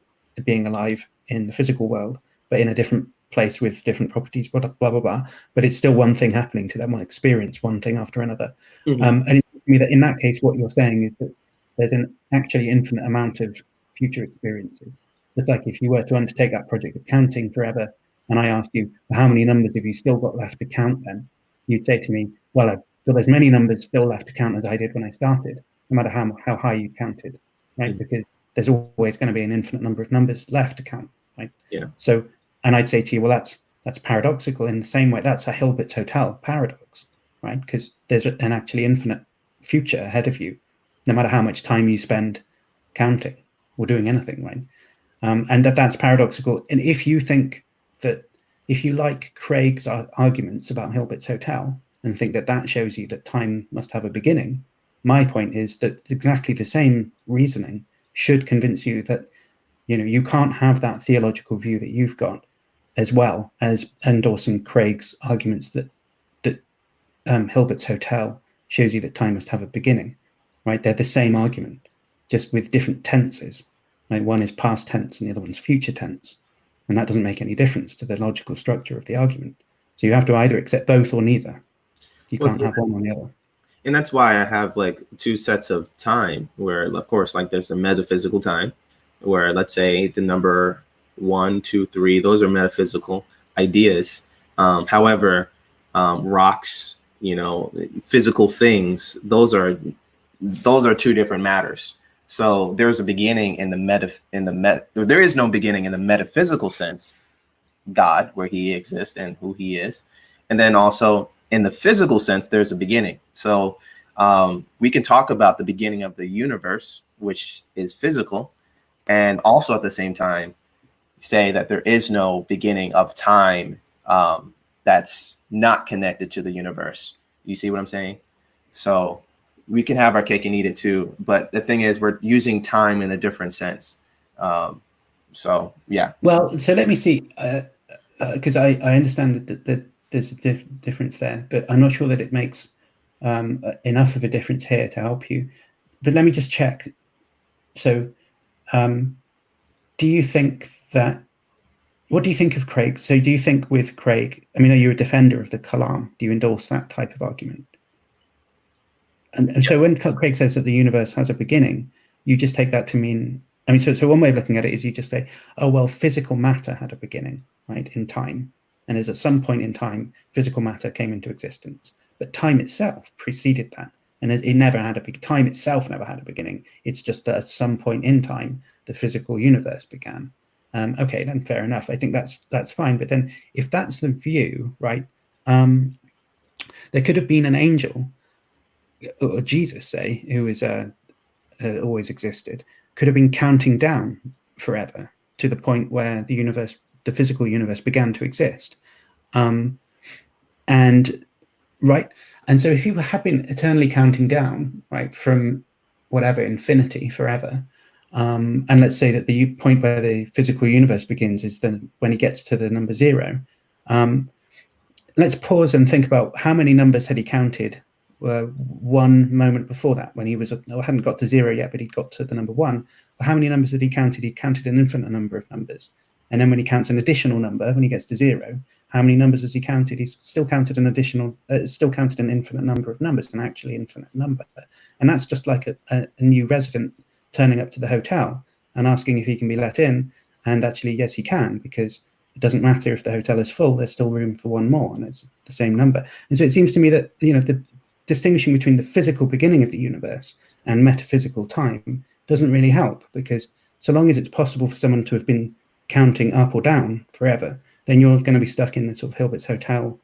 being alive in the physical world, but in a different place with different properties, blah, blah, blah, blah. But it's still one thing happening to them, one experience, one thing after another. And it seems to me that in that case, what you're saying is that there's an actually infinite amount of future experiences. Just like if you were to undertake that project of counting forever, and I asked you, how many numbers have you still got left to count then? You'd say to me, well, I've got as many numbers still left to count as I did when I started, no matter how high you counted, right? Because there's always going to be an infinite number of numbers left to count, right? Yeah. So, and I'd say to you, well, that's paradoxical in the same way. That's a Hilbert's Hotel paradox, right? Because there's an actually infinite future ahead of you, no matter how much time you spend counting or doing anything, right? And that's paradoxical. And if you think that, if you like Craig's arguments about Hilbert's Hotel and think that shows you that time must have a beginning, my point is that exactly the same reasoning should convince you that, you know, you can't have that theological view that you've got as well as endorsing Craig's arguments that Hilbert's Hotel shows you that time must have a beginning, right? They're the same argument, just with different tenses. Right? One is past tense and the other one's future tense. And that doesn't make any difference to the logical structure of the argument. So you have to either accept both or neither. You can't have one or the other. And that's why I have like two sets of time where, of course, like there's a metaphysical time where, let's say, the number 1, 2, 3, those are metaphysical ideas. However, rocks, you know, physical things, those are two different matters. So there's a beginning in there is no beginning in the metaphysical sense, God, where he exists and who he is. And then also in the physical sense, there's a beginning. So we can talk about the beginning of the universe, which is physical, and also at the same time say that there is no beginning of time that's not connected to the universe. You see what I'm saying? So we can have our cake and eat it too. But the thing is, we're using time in a different sense. So, yeah. Well, so let me see, because I understand that there's a difference there, but I'm not sure that it makes enough of a difference here to help you. But let me just check. So do you think that, what do you think of Craig? So do you think with Craig, I mean, are you a defender of the Kalam? Do you endorse that type of argument? And so when Craig says that the universe has a beginning, you just take that to mean, I mean, so one way of looking at it is you just say, oh, well, physical matter had a beginning, right, in time. And as at some point in time, physical matter came into existence. But time itself preceded that. And it never had time itself never had a beginning. It's just that at some point in time, the physical universe began. Okay, then fair enough. I think that's fine. But then if that's the view, right, there could have been an angel, or Jesus, say, who is always existed, could have been counting down forever to the point where the universe, the physical universe, began to exist. And so if you had been eternally counting down, right, from whatever, infinity, forever, and let's say that the point where the physical universe begins is then when he gets to the number 0, let's pause and think about how many numbers had he counted one moment before that, when he hadn't got to 0 yet, but he'd got to the number 1. But how many numbers had he counted? He counted an infinite number of numbers. And then when he counts an additional number, when he gets to 0, how many numbers has he counted? He's still counted an infinite number of numbers, an actually infinite number. And that's just like a new resident turning up to the hotel and asking if he can be let in. And actually, yes, he can, because it doesn't matter if the hotel is full, there's still room for one more, and it's the same number. And so it seems to me that, you know, the distinguishing between the physical beginning of the universe and metaphysical time doesn't really help, because so long as it's possible for someone to have been counting up or down forever, then you're going to be stuck in the sort of Hilbert's Hotel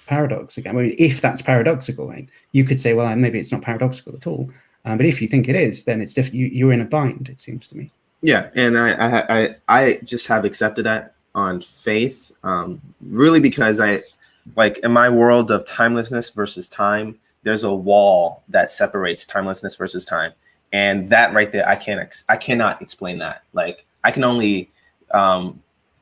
paradox again. I mean, if that's paradoxical, right? You could say, well, maybe it's not paradoxical at all. But if you think it is, then it's you're in a bind, it seems to me. Yeah, and I just have accepted that on faith, really, because I, like, in my world of timelessness versus time, there's a wall that separates timelessness versus time, and that right there, I cannot explain that. Like, I can only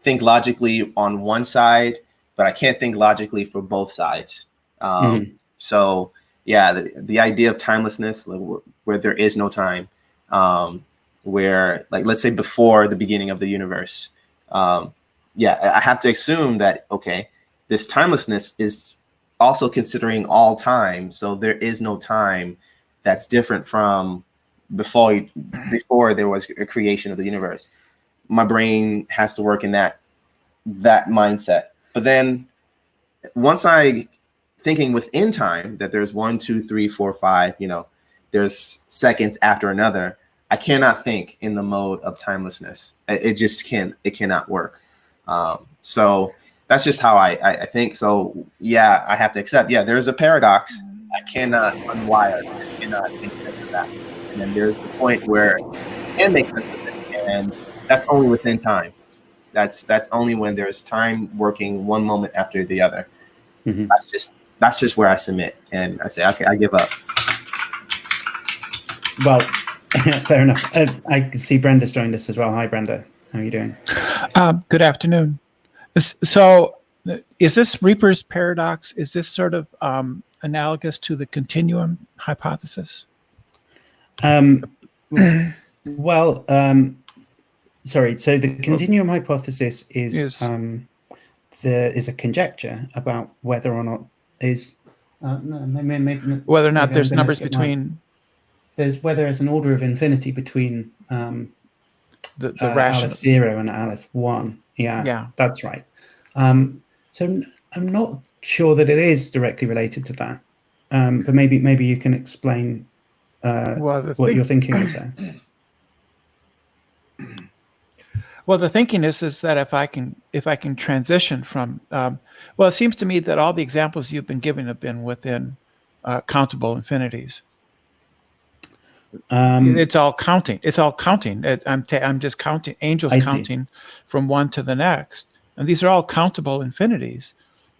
think logically on one side, but I can't think logically for both sides. So yeah, the idea of timelessness, where there is no time, where, like, let's say before the beginning of the universe, yeah, I have to assume that, okay, this timelessness is also considering all time, so there is no time that's different from before there was a creation of the universe. My brain has to work in that mindset. But then once I thinking within time, that there's 1, 2, 3, 4, 5, there's seconds after another, I cannot think in the mode of timelessness. It just cannot work. So that's just how I think. So yeah, I have to accept, yeah, there's a paradox. I cannot unwire. I cannot make sense of that. And then there's the point where I can make sense of it, and that's only within time. That's only when there's time working one moment after the other. That's just where I submit, and I say, okay, I give up. Well, fair enough. I see Brenda's joined us as well. Hi, Brenda. How are you doing? Good afternoon. So is this Reaper's paradox, is this sort of analogous to the continuum hypothesis? Well, sorry. So the continuum hypothesis is there is a conjecture about whether or not whether or not there's numbers between. There's whether there's an order of infinity between the rational Aleph 0 and Aleph 1. Yeah, that's right. So I'm not sure that it is directly related to that. But maybe you can explain what your thinking is there. Well, the thinking is that if I can transition from, well, it seems to me that all the examples you've been giving have been within countable infinities. It's all counting. It's all counting. I'm just counting angels counting from one to the next, and these are all countable infinities.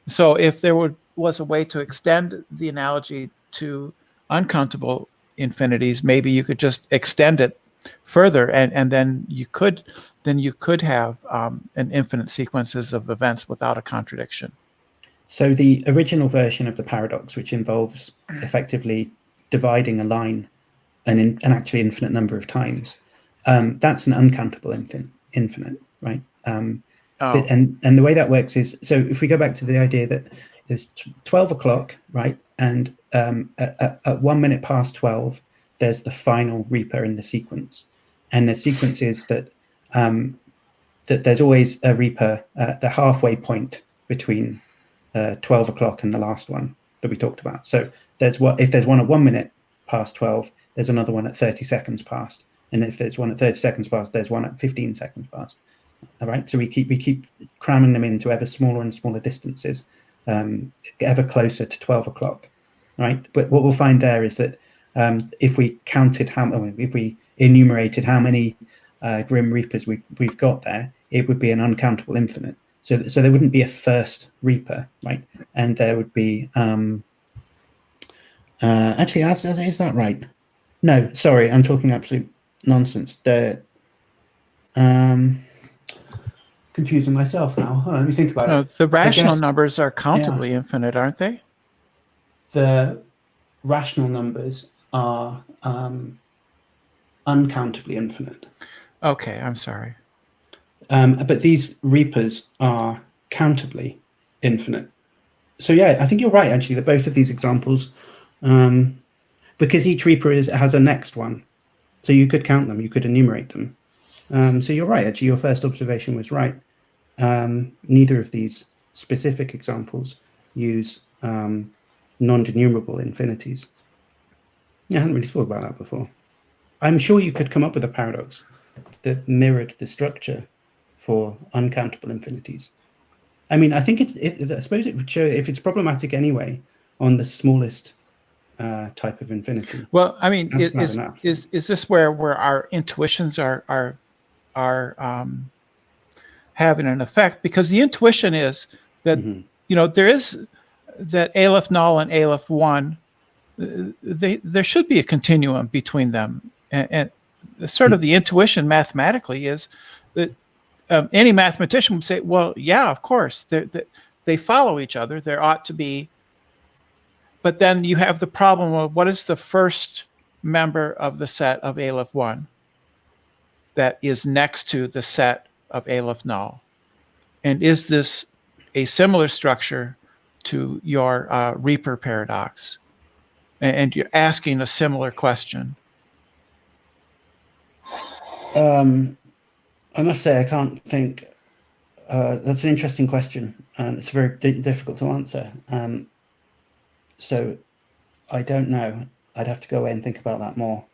So if there was a way to extend the analogy to uncountable infinities, maybe you could just extend it further, and then you could have an infinite sequences of events without a contradiction. So the original version of the paradox, which involves effectively dividing a line an actually infinite number of times, that's an uncountable infinite, right? And the way that works is, so if we go back to the idea that it's 12 o'clock, right? And at 1 minute past 12, there's the final Reaper in the sequence. And the sequence is that there's always a Reaper at the halfway point between 12 o'clock and the last one that we talked about. So if there's one at 1 minute past 12, there's another one at 30 seconds past. And if there's one at 30 seconds past, there's one at 15 seconds past. All right. So we keep cramming them into ever smaller and smaller distances, ever closer to 12 o'clock. Right. But what we'll find there is that if we enumerated how many Grim Reapers we've got there, it would be an uncountable infinite. So there wouldn't be a first Reaper, right? And there would be actually, is that right? No, sorry, I'm talking absolute nonsense. Confusing myself now. Hold on, let me think about it. The rational numbers are countably infinite, aren't they? The rational numbers are uncountably infinite. Okay, I'm sorry. But these Reapers are countably infinite. So yeah, I think you're right, actually, that both of these examples, because each Reaper has a next one. So you could count them, you could enumerate them. So you're right, actually, your first observation was right. Neither of these specific examples use non-denumerable infinities. Yeah, I hadn't really thought about that before. I'm sure you could come up with a paradox that mirrored the structure for uncountable infinities. I mean, I think I suppose it would show if it's problematic anyway on the smallest type of infinity. Well, I mean, That's bad enough. is this where our intuitions are having an effect? Because the intuition is that there is that Aleph null and Aleph one. There should be a continuum between them, and sort of the intuition mathematically is that any mathematician would say, well, yeah, of course, they follow each other. There ought to be, but then you have the problem of what is the first member of the set of Aleph one that is next to the set of Aleph null, and is this a similar structure to your Reaper paradox? And you're asking a similar question. I must say, I can't think. That's an interesting question, and it's very difficult to answer. So I don't know. I'd have to go away and think about that more.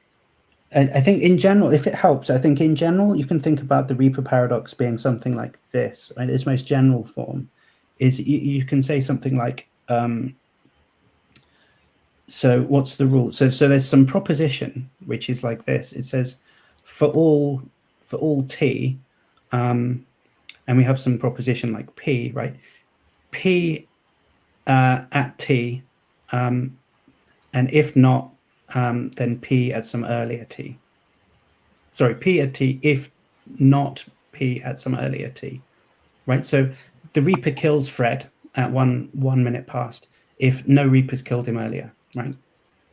I think in general, if it helps, I think in general, you can think about the Reaper paradox being something like this. And its most general form is you can say something like, so what's the rule? So there's some proposition which is like this. It says for all t, and we have some proposition like p, right? P at t, and if not, then p at some earlier t. Sorry, p at t if not p at some earlier t, right? So the Reaper kills Fred at 1 minute past if no Reapers killed him earlier, right?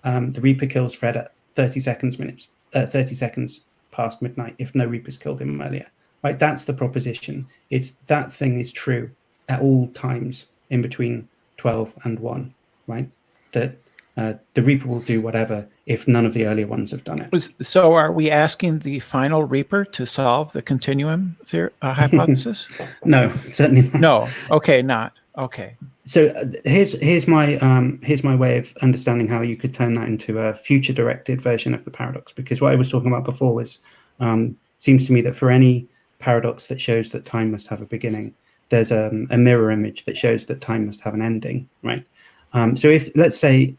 The Reaper kills Fred at 30 seconds past midnight if no Reapers killed him earlier, right? That's the proposition. It's that thing is true at all times in between 12 and 1, right? That the Reaper will do whatever if none of the earlier ones have done it. So are we asking the final Reaper to solve the continuum hypothesis? No, certainly not. No. Okay, not. Okay. So here's my way of understanding how you could turn that into a future-directed version of the paradox. Because what I was talking about before was seems to me that for any paradox that shows that time must have a beginning, there's a mirror image that shows that time must have an ending, right? So if let's say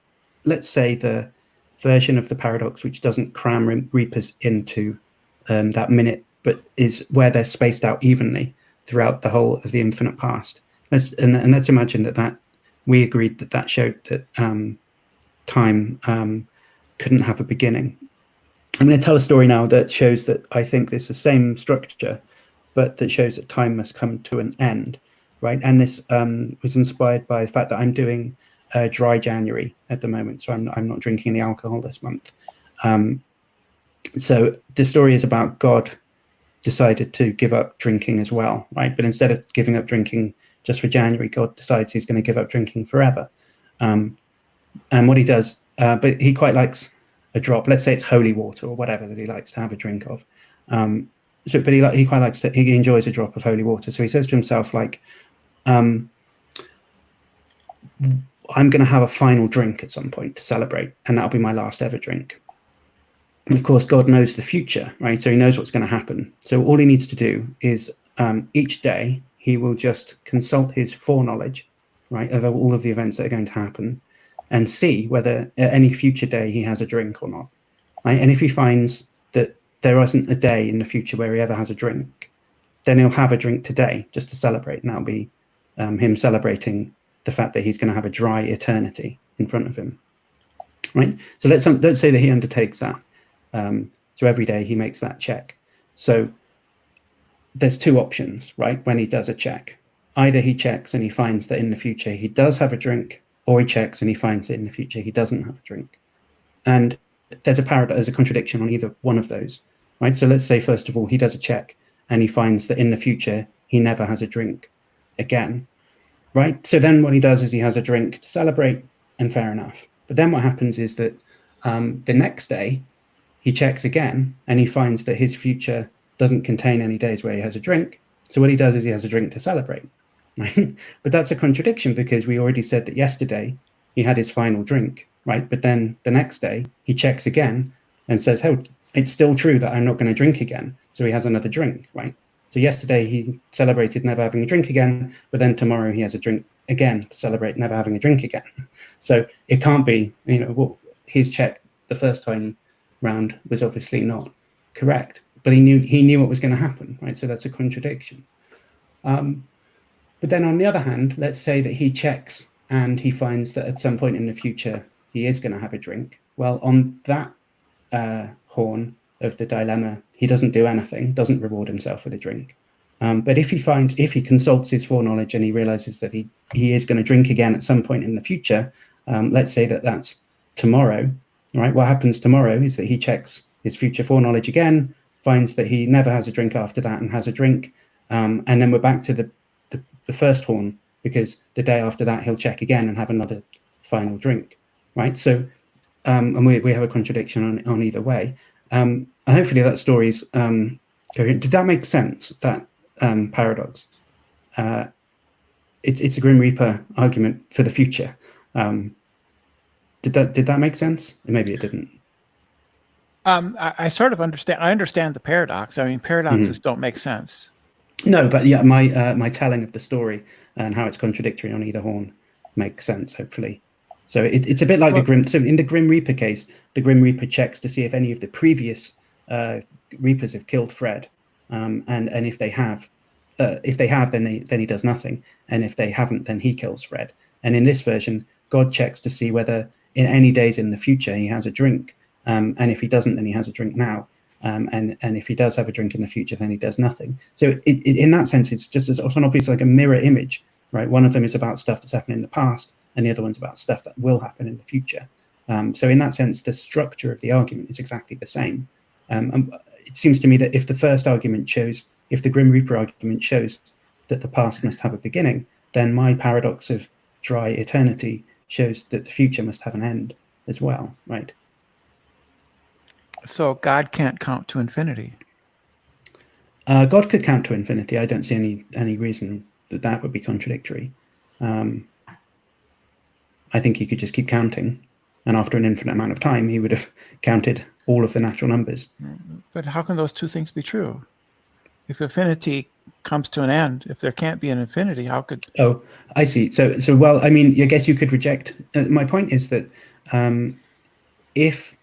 the version of the paradox which doesn't cram Reapers into that minute, but is where they're spaced out evenly throughout the whole of the infinite past. Let's imagine that we agreed that showed that time couldn't have a beginning. I'm going to tell a story now that shows that I think it's the same structure, but that shows that time must come to an end, right? And this was inspired by the fact that I'm doing dry January at the moment, so I'm not drinking any alcohol this month. So the story is about God decided to give up drinking as well, right? But instead of giving up drinking just for January, God decides he's going to give up drinking forever. And what he does, but he quite likes a drop. Let's say it's holy water or whatever that he likes to have a drink of. But he quite likes he enjoys a drop of holy water. So he says to himself, like, I'm going to have a final drink at some point to celebrate, and that'll be my last ever drink. And of course, God knows the future, right? So he knows what's going to happen. So all he needs to do is each day he will just consult his foreknowledge, right, of all of the events that are going to happen, and see whether at any future day he has a drink or not. Right? And if he finds that there isn't a day in the future where he ever has a drink, then he'll have a drink today just to celebrate, and that'll be him celebrating the fact that he's going to have a dry eternity in front of him. Right? So let's say that he undertakes that. So every day he makes that check. So there's two options, right? When he does a check, either he checks and he finds that in the future he does have a drink, or he checks and he finds that in the future he doesn't have a drink. And there's a contradiction on either one of those, right? So let's say, first of all, he does a check and he finds that in the future he never has a drink again, right? So then what he does is he has a drink to celebrate, and fair enough. But then what happens is that the next day he checks again and he finds that his future doesn't contain any days where he has a drink. So what he does is he has a drink to celebrate, right? But that's a contradiction, because we already said that yesterday he had his final drink, right? But then the next day he checks again and says, oh, it's still true that I'm not going to drink again. So he has another drink, right? So yesterday he celebrated never having a drink again, but then tomorrow he has a drink again to celebrate never having a drink again. So it can't be, his check the first time round was obviously not correct, but he knew what was going to happen, right? So that's a contradiction. But then on the other hand, let's say that he checks and he finds that at some point in the future he is going to have a drink. Well, on that horn of the dilemma, he doesn't do anything, doesn't reward himself with a drink. But if he consults his foreknowledge and he realizes that he is going to drink again at some point in the future, let's say that that's tomorrow, right? What happens tomorrow is that he checks his future foreknowledge again, finds that he never has a drink after that and has a drink. And then we're back to the first horn, because the day after that he'll check again and have another final drink, right? So, and we have a contradiction on either way. And hopefully that story's coherent. Did that make sense, that paradox? It's a Grim Reaper argument for the future. Did that make sense? Maybe it didn't. I sort of understand. I understand the paradox. I mean, paradoxes don't make sense. No, but yeah, my telling of the story and how it's contradictory on either horn makes sense, hopefully. So it's a bit like the Grim. So in the Grim Reaper case, the Grim Reaper checks to see if any of the previous Reapers have killed Fred, and if they have, then he does nothing, and if they haven't, then he kills Fred. And in this version, God checks to see whether in any days in the future he has a drink, and if he doesn't, then he has a drink now. And if he does have a drink in the future, then he does nothing. So in that sense, it's just as often obviously like a mirror image, right? One of them is about stuff that's happened in the past, and the other one's about stuff that will happen in the future. So in that sense, the structure of the argument is exactly the same. And it seems to me that if the first argument shows, if the Grim Reaper argument shows that the past must have a beginning, then my paradox of dry eternity shows that the future must have an end as well, right? So God can't count to infinity. God could count to infinity. I don't see any reason that would be contradictory. I think he could just keep counting, and after an infinite amount of time, he would have counted all of the natural numbers. But how can those two things be true? If infinity comes to an end, if there can't be an infinity, how could... Oh, I see. So well, I mean, I guess you could reject... my point is that if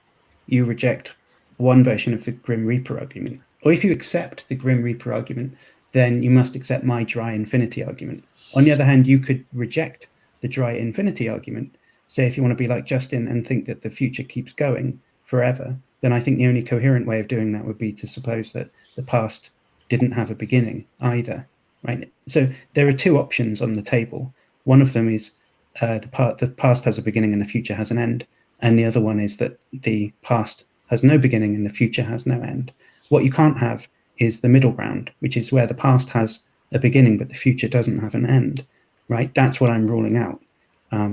you reject one version of the Grim Reaper argument, or if you accept the Grim Reaper argument, then you must accept my dry infinity argument. On the other hand, you could reject the dry infinity argument. Say if you want to be like Justin and think that the future keeps going forever, then I think the only coherent way of doing that would be to suppose that the past didn't have a beginning either, right? So there are two options on the table. One of them is the past has a beginning and the future has an end, and the other one is that the past has no beginning and the future has no end. What you can't have is the middle ground, which is where the past has a beginning but the future doesn't have an end, right? That's what I'm ruling out.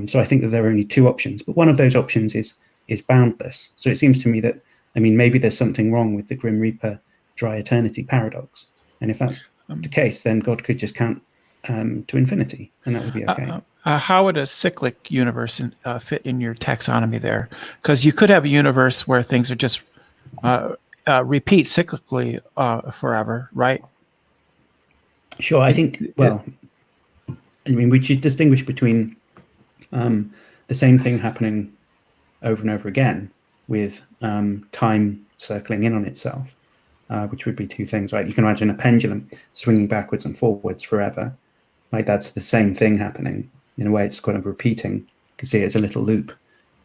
So I think that there are only two options, but one of those options is boundless. So it seems to me that, I mean, maybe there's something wrong with the Grim Reaper dry eternity paradox. And if that's the case, then God could just count to infinity, and that would be okay. How would a cyclic universe fit in your taxonomy there? Because you could have a universe where things are just repeat cyclically forever, right? Sure, I think, well, I mean, we should distinguish between the same thing happening over and over again with time circling in on itself, which would be two things, right? You can imagine a pendulum swinging backwards and forwards forever. Like that's the same thing happening. In a way, it's kind of repeating. You can see it as a little loop.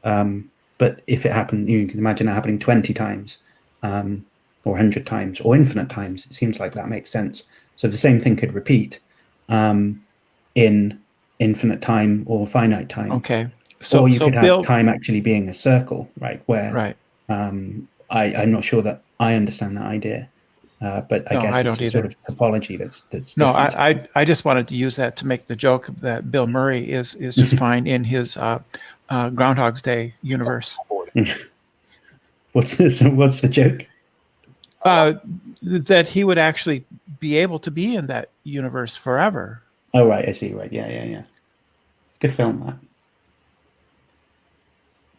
But if it happened, you can imagine it happening 20 times or 100 times or infinite times. It seems like that makes sense. So the same thing could repeat in infinite time or finite time. Okay. Or you could have time actually being a circle, right? Where I'm not sure that I understand that idea. But I guess it's a sort of topology that's no, I just wanted to use that to make the joke that Bill Murray is just fine in his Groundhog's Day universe. What's the joke? That he would actually be able to be in that universe forever. Oh, right. I see. Right. Yeah. It's a good film, that.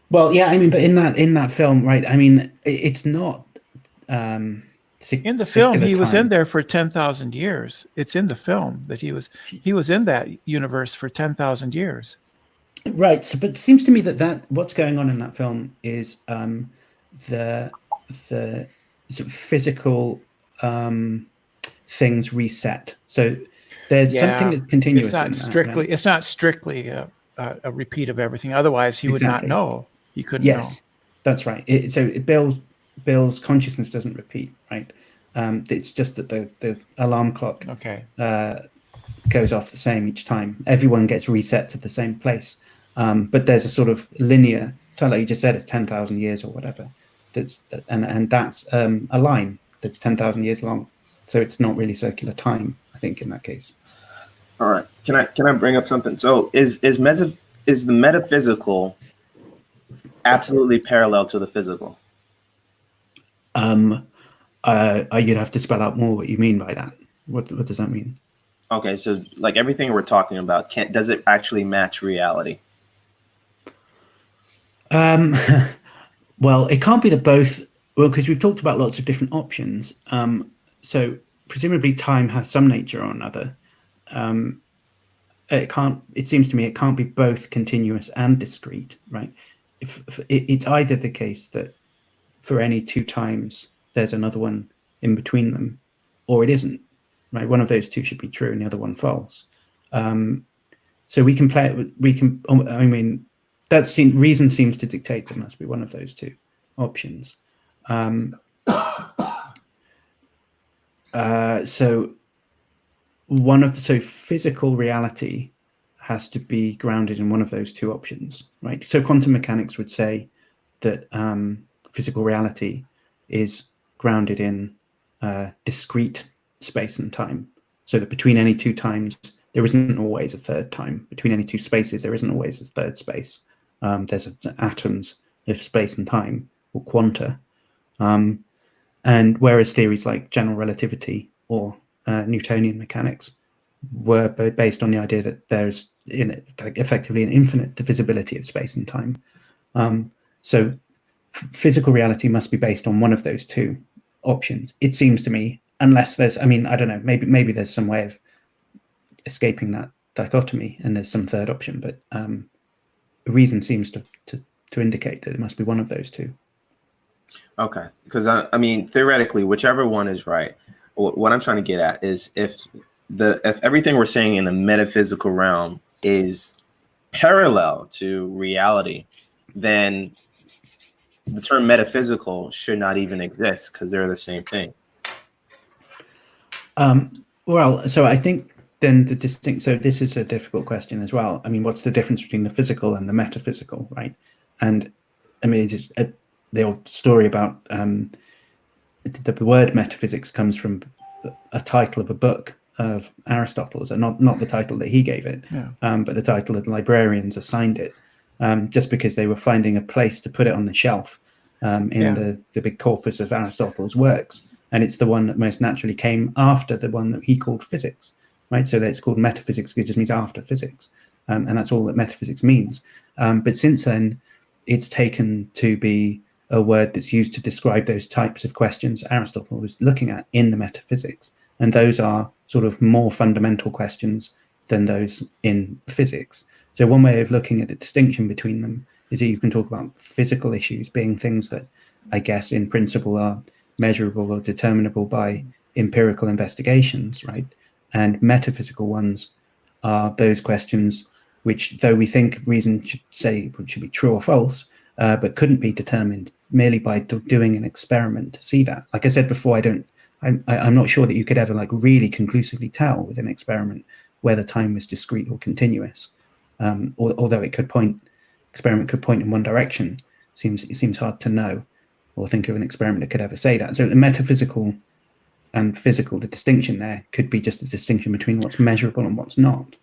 Well, yeah, I mean, but in that film, right, I mean, it's not In the film, he was in there for 10,000 years. It's in the film that he was in that universe for 10,000 years. Right. So, but it seems to me that what's going on in that film is the sort of physical things reset. So there's something that's continuous. It's not strictly a repeat of everything. Otherwise, he would not know. He couldn't know. Yes, that's right. Bill's consciousness doesn't repeat, right? It's just that the alarm clock goes off the same each time. Everyone gets reset to the same place. But there's a sort of linear, like you just said, it's 10,000 years or whatever. That's a line that's 10,000 years long. So it's not really circular time, I think, in that case. All right. Can I bring up something? So is the metaphysical absolutely parallel to the physical? You'd have to spell out more what you mean by that. What does that mean? Okay, so like everything we're talking about, does it actually match reality? Well, it can't be the both. Well, because we've talked about lots of different options. So presumably time has some nature or another. It seems to me it can't be both continuous and discrete, right? If it's either the case that for any two times there's another one in between them, or it isn't, right? One of those two should be true and the other one false. So we can play it with, I mean, reason seems to dictate there must be one of those two options. So physical reality has to be grounded in one of those two options, right? So quantum mechanics would say that physical reality is grounded in discrete space and time, so that between any two times there isn't always a third time. Between any two spaces there isn't always a third space. There's atoms of space and time, or quanta. And whereas theories like general relativity or Newtonian mechanics were based on the idea that there's effectively an infinite divisibility of space and time. So physical reality must be based on one of those two options, it seems to me, unless there's, I mean, I don't know, maybe there's some way of escaping that dichotomy and there's some third option, but reason seems to indicate that it must be one of those two. Okay, because I mean, theoretically, whichever one is right, what I'm trying to get at is if everything we're saying in the metaphysical realm is parallel to reality, then the term metaphysical should not even exist because they're the same thing. Well, so I think then so this is a difficult question as well. I mean, what's the difference between the physical and the metaphysical, right? And I mean, it's just the old story about the word metaphysics comes from a title of a book of Aristotle's, and not the title that he gave it, but the title that the librarians assigned it, just because they were finding a place to put it on the shelf in the big corpus of Aristotle's works. And it's the one that most naturally came after the one that he called physics, right? So it's called metaphysics, it just means after physics. And that's all that metaphysics means. But since then, it's taken to be a word that's used to describe those types of questions Aristotle was looking at in the metaphysics. And those are sort of more fundamental questions than those in physics. So one way of looking at the distinction between them is that you can talk about physical issues being things that I guess in principle are measurable or determinable by empirical investigations, right? And metaphysical ones are those questions which, though we think reason should be true or false, but couldn't be determined merely by doing an experiment to see that. Like I said before, I'm not sure that you could ever like really conclusively tell with an experiment whether time was discrete or continuous. Although experiment could point in one direction, it seems hard to know or think of an experiment that could ever say that. So the metaphysical and physical, the distinction there could be just a distinction between what's measurable and what's not.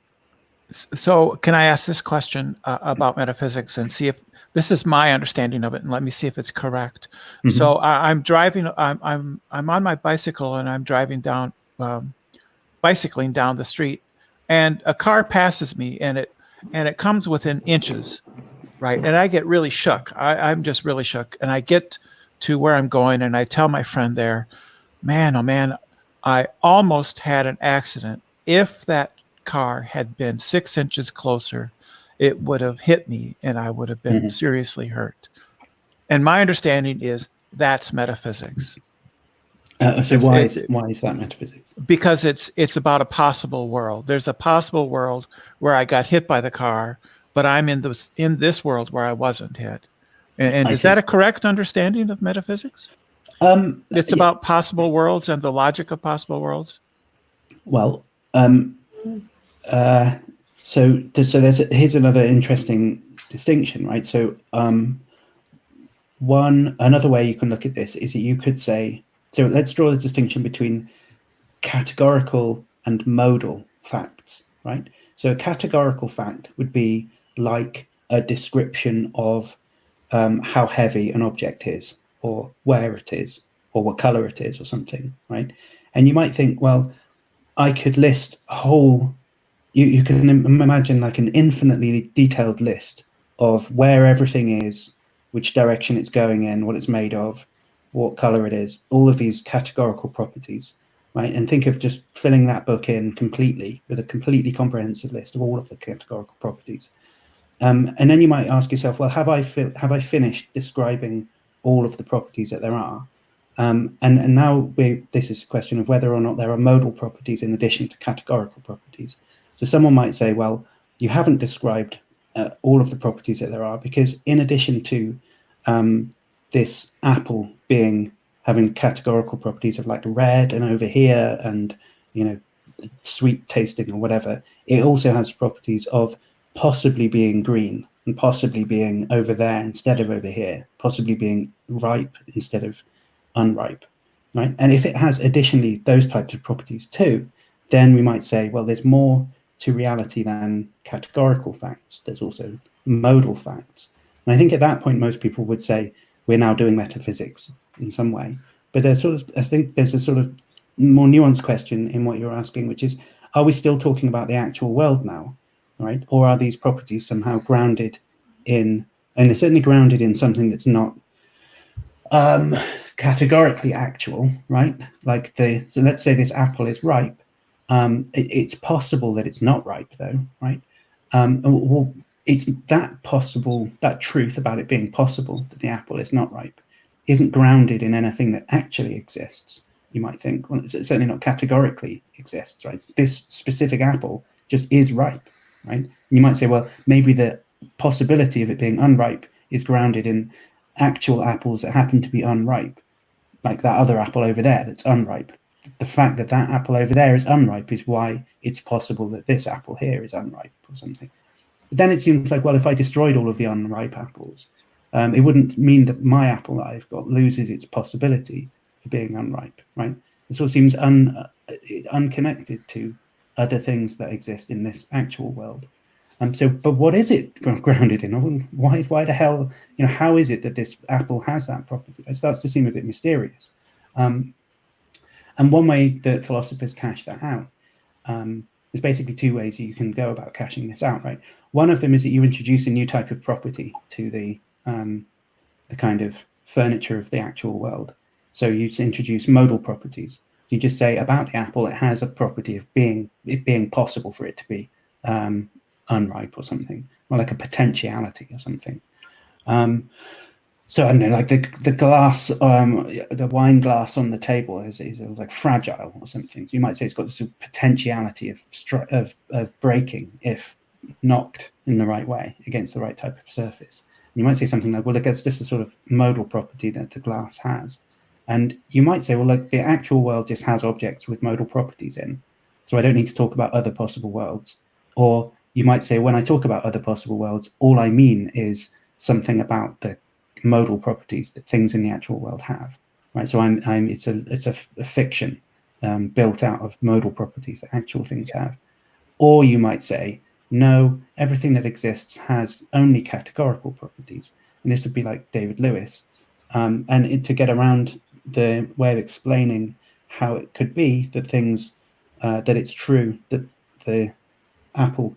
So can I ask this question about metaphysics and see if this is my understanding of it, and let me see if it's correct. Mm-hmm. So I'm driving, I'm on my bicycle and I'm driving down, bicycling down the street, and a car passes me and it comes within inches, right? And I get really shook. I'm just really shook, and I get to where I'm going, and I tell my friend there, man, oh man, I almost had an accident. If that car had been 6 inches closer, it would have hit me and I would have been seriously hurt. And my understanding is that's metaphysics. So why is that metaphysics? Because it's about a possible world. There's a possible world where I got hit by the car, but I'm in this world where I wasn't hit. And is that a correct understanding of metaphysics? It's about possible worlds and the logic of possible worlds. Well, so here's another interesting distinction, right? So another way you can look at this is that you could say, so let's draw the distinction between categorical and modal facts, right? So a categorical fact would be like a description of how heavy an object is, or where it is, or what color it is, or something, right? And you might think, well, I could list a whole, you can imagine like an infinitely detailed list of where everything is, which direction it's going in, what it's made of, what color it is, all of these categorical properties, right? And think of just filling that book in completely with a completely comprehensive list of all of the categorical properties. And then you might ask yourself, well, have I finished describing all of the properties that there are? And now this is a question of whether or not there are modal properties in addition to categorical properties. So someone might say, well, you haven't described all of the properties that there are, because in addition to this apple having categorical properties of like red and over here and, you know, sweet tasting or whatever, it also has properties of possibly being green and possibly being over there instead of over here, possibly being ripe instead of unripe, right? And if it has additionally those types of properties too, then we might say, well, there's more to reality than categorical facts. There's also modal facts. And I think at that point, most people would say we're now doing metaphysics in some way. But I think there's a sort of more nuanced question in what you're asking, which is, are we still talking about the actual world now, right? Or are these properties somehow grounded in, and they're certainly grounded in something that's not categorically actual, right? Like so let's say this apple is ripe. It's possible that it's not ripe though, right? Well, it's that truth about it being possible that the apple is not ripe isn't grounded in anything that actually exists. You might think, well, it's certainly not categorically exists, right? This specific apple just is ripe, right? And you might say, well, maybe the possibility of it being unripe is grounded in actual apples that happen to be unripe, like that other apple over there that's unripe. The fact that that apple over there is unripe is why it's possible that this apple here is unripe or something. But then it seems like, well, if I destroyed all of the unripe apples, it wouldn't mean that my apple that I've got loses its possibility for being unripe, right? It sort of seems unconnected to other things that exist in this actual world. But what is it grounded in? Why the hell, how is it that this apple has that property? It starts to seem a bit mysterious. And one way that philosophers cash that out, there's basically two ways you can go about cashing this out, right? One of them is that you introduce a new type of property to the kind of furniture of the actual world. So you introduce modal properties. You just say about the apple, it has a property of being possible for it to be unripe or something, or like a potentiality or something. So I don't know, like the glass, the wine glass on the table is like fragile or something. So you might say it's got this potentiality of breaking if knocked in the right way against the right type of surface. You might say something like, well, it's just a sort of modal property that the glass has. And you might say, well, like the actual world just has objects with modal properties in, so I don't need to talk about other possible worlds. Or you might say, when I talk about other possible worlds, all I mean is something about the modal properties that things in the actual world have, right? So it's a fiction built out of modal properties that actual things have. Or you might say, no, everything that exists has only categorical properties, and this would be like David Lewis. And to get around the way of explaining how it could be that things that it's true that the apple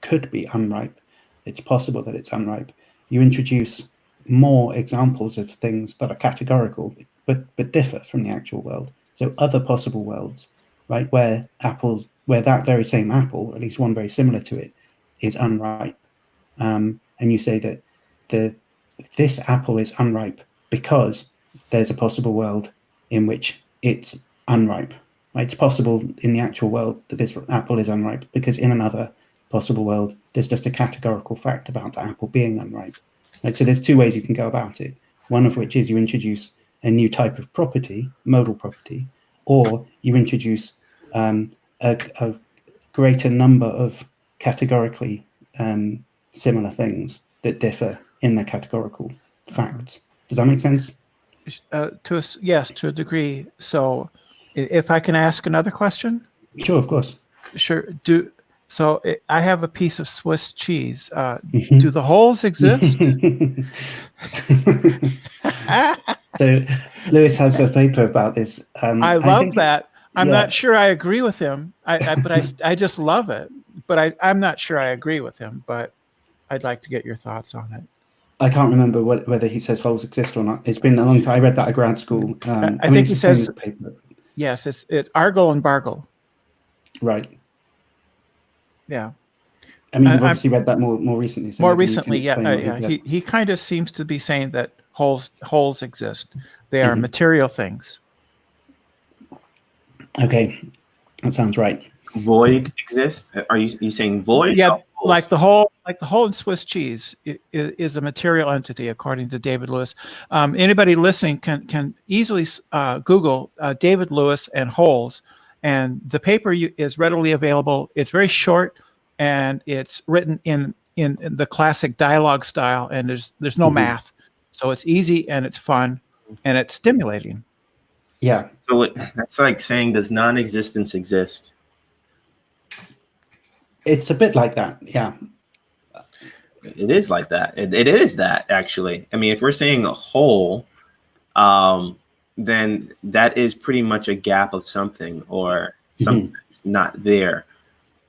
could be unripe, it's possible that it's unripe, you introduce more examples of things that are categorical, but differ from the actual world. So other possible worlds, right, where that very same apple, or at least one very similar to it, is unripe, and you say that this apple is unripe because there's a possible world in which it's unripe. Right? It's possible in the actual world that this apple is unripe because in another possible world, there's just a categorical fact about the apple being unripe. Right? So there's two ways you can go about it. One of which is you introduce a new type of property, modal property, or you introduce a greater number of categorically similar things that differ in their categorical facts. Does that make sense? Yes, to a degree. So, if I can ask another question. Sure, of course. Sure. I have a piece of Swiss cheese. Do the holes exist? So Lewis has a paper about this. I love that. I'm not sure I agree with him. I just love it. But I'm not sure I agree with him. But I'd like to get your thoughts on it. I can't remember whether he says holes exist or not. It's been a long time. I read that at grad school. I think he says. Paper. Yes, it's Argyle and Bargyle. Right. Yeah. I mean, you've obviously read that more recently. So more recently, yeah. He kind of seems to be saying that holes exist. They are material things. Okay, that sounds right. Voids exist? Are you saying void? Yeah, like the hole in Swiss cheese is a material entity, according to David Lewis. Anybody listening can easily Google David Lewis and holes, and the paper is readily available. It's very short, and it's written in the classic dialogue style, and there's no math, so it's easy and it's fun and it's stimulating. Yeah. So that's like saying, does non-existence exist? It's a bit like that, yeah. It is like that. It is that, actually. I mean, if we're saying a whole, then that is pretty much a gap of something or something not there.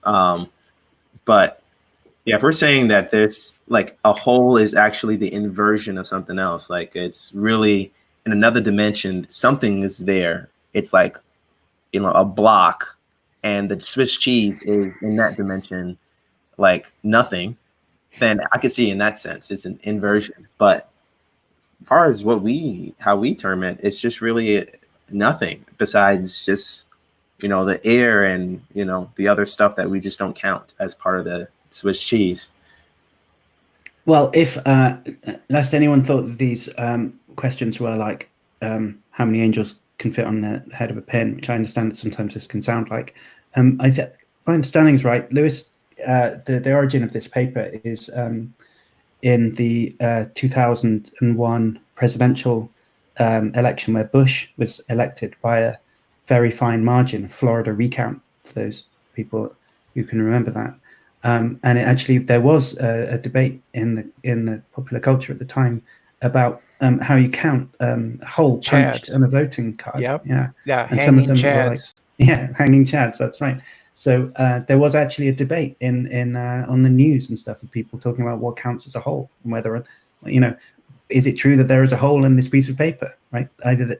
But yeah, if we're saying that there's like a whole is actually the inversion of something else, like it's really in another dimension, something is there. It's like, a block, and the Swiss cheese is in that dimension, like nothing. Then I could see in that sense it's an inversion. But as far as how we term it, it's just really nothing besides just, the air and, the other stuff that we just don't count as part of the Swiss cheese. Well, if lest anyone thought that these questions were like how many angels can fit on the head of a pin, which I understand that sometimes this can sound like. My understanding is right. Lewis, the origin of this paper is in the 2001 presidential election where Bush was elected by a very fine margin, Florida recount, for those people who can remember that. And there was a debate in the popular culture at the time about how you count a hole punched on a voting card. Yep. Yeah. And some of them chads. were like, hanging chads. That's right. So there was actually a debate in on the news and stuff of people talking about what counts as a hole and whether, is it true that there is a hole in this piece of paper? Right. Either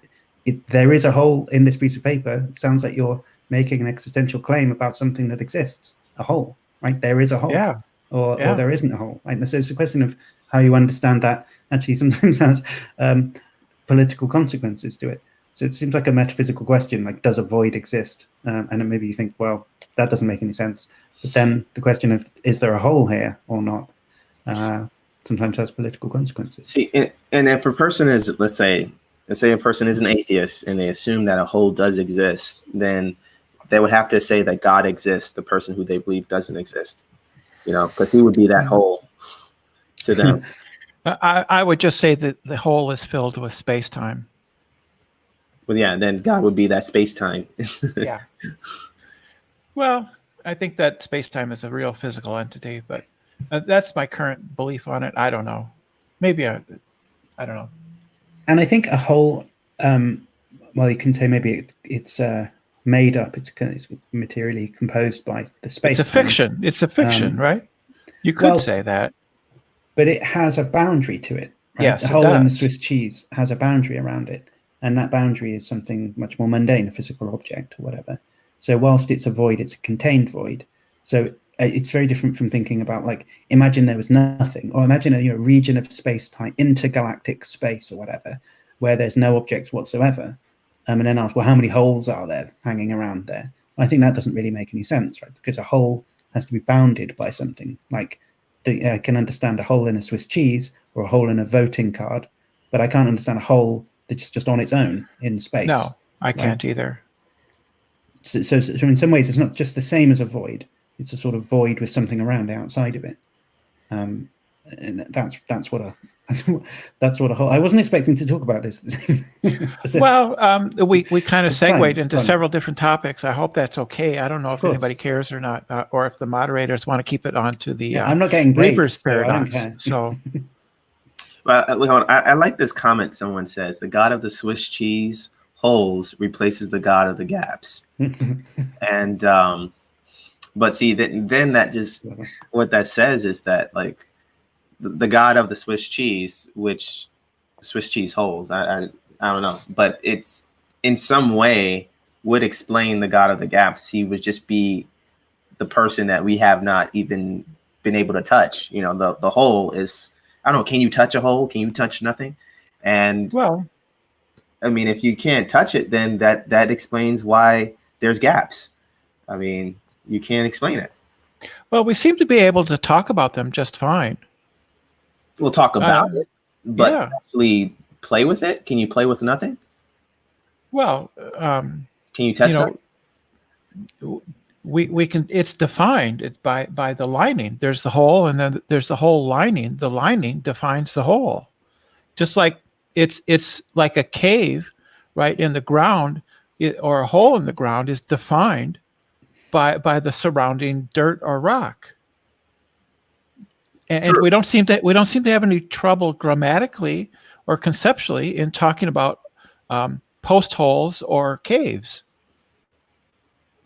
there is a hole in this piece of paper. It sounds like you're making an existential claim about something that exists. A hole. Right, there is a hole, or there isn't a hole. Right, so it's a question of how you understand that. Actually, sometimes has political consequences to it. So it seems like a metaphysical question, like does a void exist? And then maybe you think, well, that doesn't make any sense. But then the question of is there a hole here or not? Sometimes has political consequences. See, and if a person is, let's say a person is an atheist and they assume that a hole does exist, then they would have to say that God exists, the person who they believe doesn't exist, because he would be that hole to them. I would just say that the hole is filled with space-time. Well, yeah, then God would be that space-time. Yeah. Well, I think that space-time is a real physical entity, but that's my current belief on it. I don't know. Maybe I don't know. And I think a hole, well, you can say maybe it's made up. It's materially composed by the space. It's a fiction. It's a fiction, right? You could say that. But it has a boundary to it, Right? Yes, The it hole in the does. Swiss cheese has a boundary around it, and that boundary is something much more mundane, a physical object or whatever. So whilst it's a void, it's a contained void. So it's very different from thinking about, like, imagine there was nothing, or imagine a region of space-time, intergalactic space or whatever, where there's no objects whatsoever. And then ask, well, how many holes are there hanging around there? I think that doesn't really make any sense, right? Because a hole has to be bounded by something. Like, I can understand a hole in a Swiss cheese or a hole in a voting card, but I can't understand a hole that's just on its own in space. No, I right? can't either. So in some ways, it's not just the same as a void. It's a sort of void with something around outside of it. And that's what a whole. I wasn't expecting to talk about this. Well, we kind of It's fine, segued it's into fun. several different topics. I hope that's okay. I don't know if course. anybody cares or not, or if the moderators want to keep it on to the Yeah, I'm not getting paid, Reaper's so I don't paradox. care. So Well, hold on. I like this comment. Someone says the god of the Swiss cheese holes replaces the god of the gaps, and but see then that just what that says is that, like, the god of the Swiss cheese, which Swiss cheese holes, I don't know, but it's in some way would explain the god of the gaps. He would just be the person that we have not even been able to touch. You know, the hole is, I don't know, can you touch a hole? Can you touch nothing? And well, I mean, if you can't touch it, then that explains why there's gaps. I mean, you can't explain it. well, we seem to be able to talk about them just fine. We'll talk about it, but yeah. actually play with it. Can you play with nothing? Well, Can you test that? We can. It's defined by the lining. There's the hole, and then there's the whole lining. The lining defines the hole. Just like it's like a cave, right, in the ground, or a hole in the ground is defined by the surrounding dirt or rock. And we don't seem to have any trouble grammatically or conceptually in talking about post holes or caves.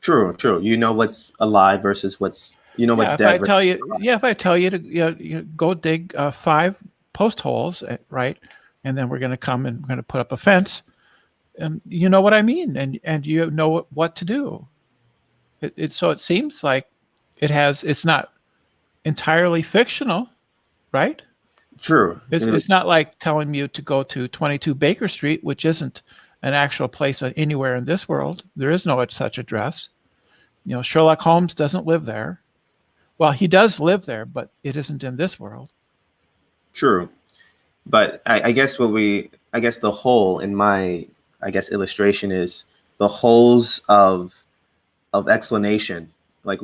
True. You know what's alive versus what's what's dead. If I tell you to you go dig 5 post holes, right, and then we're going to come and we're going to put up a fence, and you know what I mean, and you know what to do. So it seems like it's not entirely fictional, right? True. It's not like telling you to go to 22 Baker Street, which isn't an actual place anywhere in this world. There is no such address. You know, Sherlock Holmes doesn't live there. Well, he does live there, but it isn't in this world. True. But I guess the hole in my, illustration is the holes of explanation. Like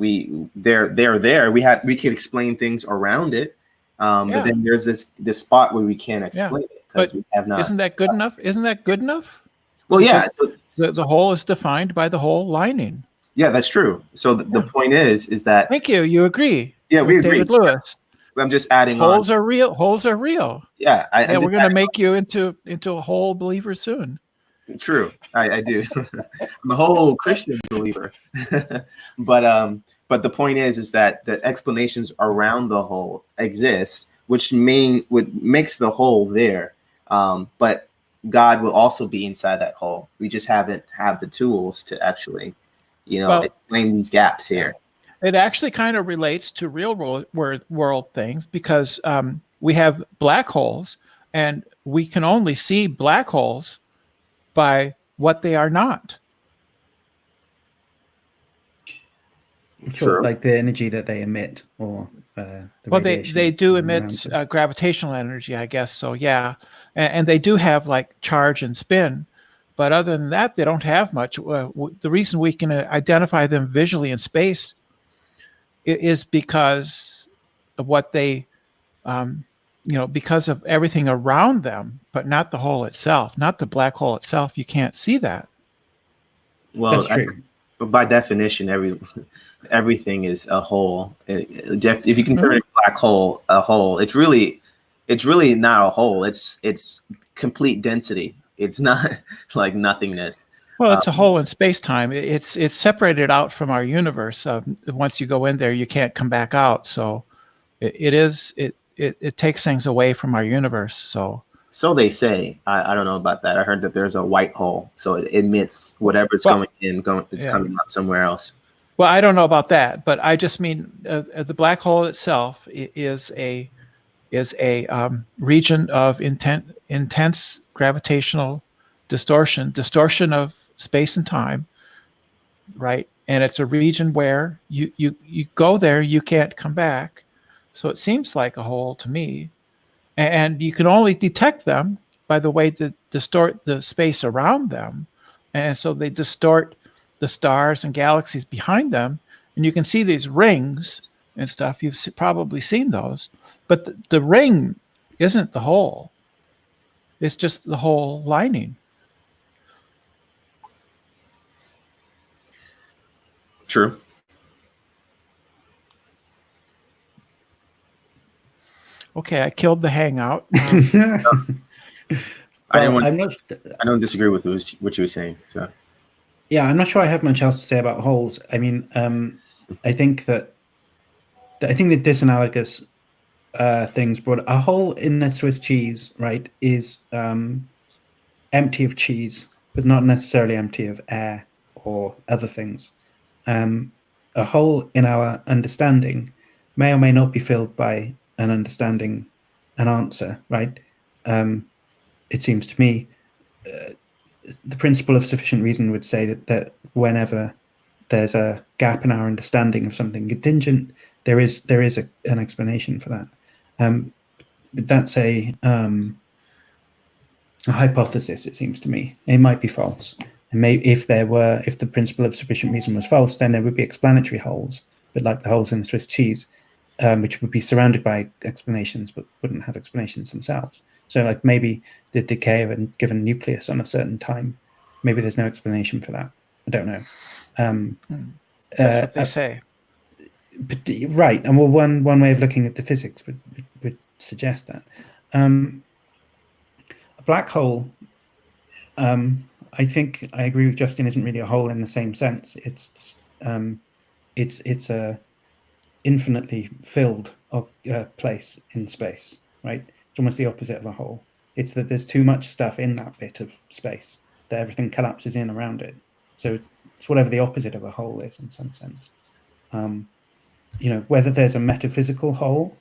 they're there. We could explain things around it. But then there's this spot where we can't explain it because we have not. Isn't that good enough? Well, yeah. The hole is defined by the hole lining. Yeah, that's true. So the point is that. Thank you. You agree? Yeah, we agree. David Lewis. I'm just adding holes on. Are real. Holes are real. Yeah, we're going to make you into a whole believer soon. True, I do. I'm a whole Christian believer. But the point is that the explanations around the hole exist, which makes the hole there. But God will also be inside that hole. We just haven't have the tools to actually, explain these gaps here. It actually kind of relates to real world things because we have black holes, and we can only see black holes by what they are not. Sure, like the energy that they emit, or they do emit gravitational energy, I guess. So yeah, and they do have like charge and spin, but other than that, they don't have much. The reason we can identify them visually in space is because of what they, because of everything around them, but not the hole itself, not the black hole itself. You can't see that. Well, but by definition, everything is a hole. If you consider a black hole a hole, it's really not a hole. It's complete density. It's not like nothingness. Well, it's a hole in space-time. It's separated out from our universe. Once you go in there, you can't come back out. So it it takes things away from our universe. So they say. I don't know about that. I heard that there's a white hole, so it emits whatever's Well, it's yeah. coming out somewhere else. Well, I don't know about that, but I just mean the black hole itself is a region of intense gravitational distortion of space and time, right? And it's a region where you go there, you can't come back. So it seems like a hole to me, and you can only detect them by the way they distort the space around them, and so they distort the stars and galaxies behind them, and you can see these rings and stuff. You've probably seen those, but the ring isn't the hole. It's just the whole lining. True. Okay, I killed the hangout. I didn't want. I'm not, I don't disagree with what you were saying. So yeah, I'm not sure I have much else to say about holes. I mean, I think the disanalogous things brought a hole in a Swiss cheese, right, is empty of cheese, but not necessarily empty of air or other things. A hole in our understanding may or may not be filled by an understanding, an answer, right? It seems to me the principle of sufficient reason would say that whenever there's a gap in our understanding of something contingent, there is an explanation for that. That's a hypothesis. It seems to me it might be false, and if the principle of sufficient reason was false, then there would be explanatory holes, but like the holes in the Swiss cheese, which would be surrounded by explanations but wouldn't have explanations themselves. So like maybe the decay of a given nucleus on a certain time, maybe there's no explanation for that. I don't know. That's what they say. But, right, and well, one way of looking at the physics would suggest that. A black hole, I think I agree with Justin, isn't really a hole in the same sense. It's a infinitely filled place in space, right? It's almost the opposite of a hole. It's that there's too much stuff in that bit of space that everything collapses in around it. So it's whatever the opposite of a hole is in some sense. Whether there's a metaphysical hole,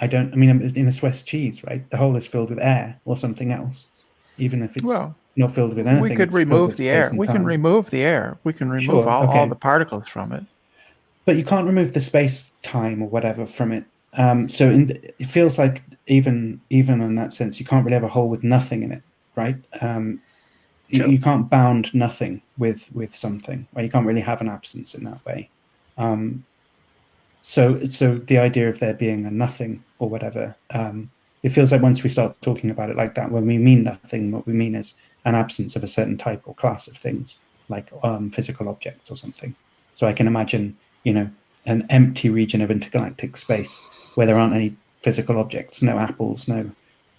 in a Swiss cheese, right? The hole is filled with air or something else, even if it's not filled with anything. We could remove the air. We can remove the air. We can remove all the particles from it. But you can't remove the space-time or whatever from it. So it feels like even in that sense, you can't really have a hole with nothing in it, right? You can't bound nothing with something, right? You can't really have an absence in that way. So the idea of there being a nothing or whatever, it feels like once we start talking about it like that, when we mean nothing, what we mean is an absence of a certain type or class of things, like physical objects or something. So I can imagine, an empty region of intergalactic space where there aren't any physical objects, no apples, no,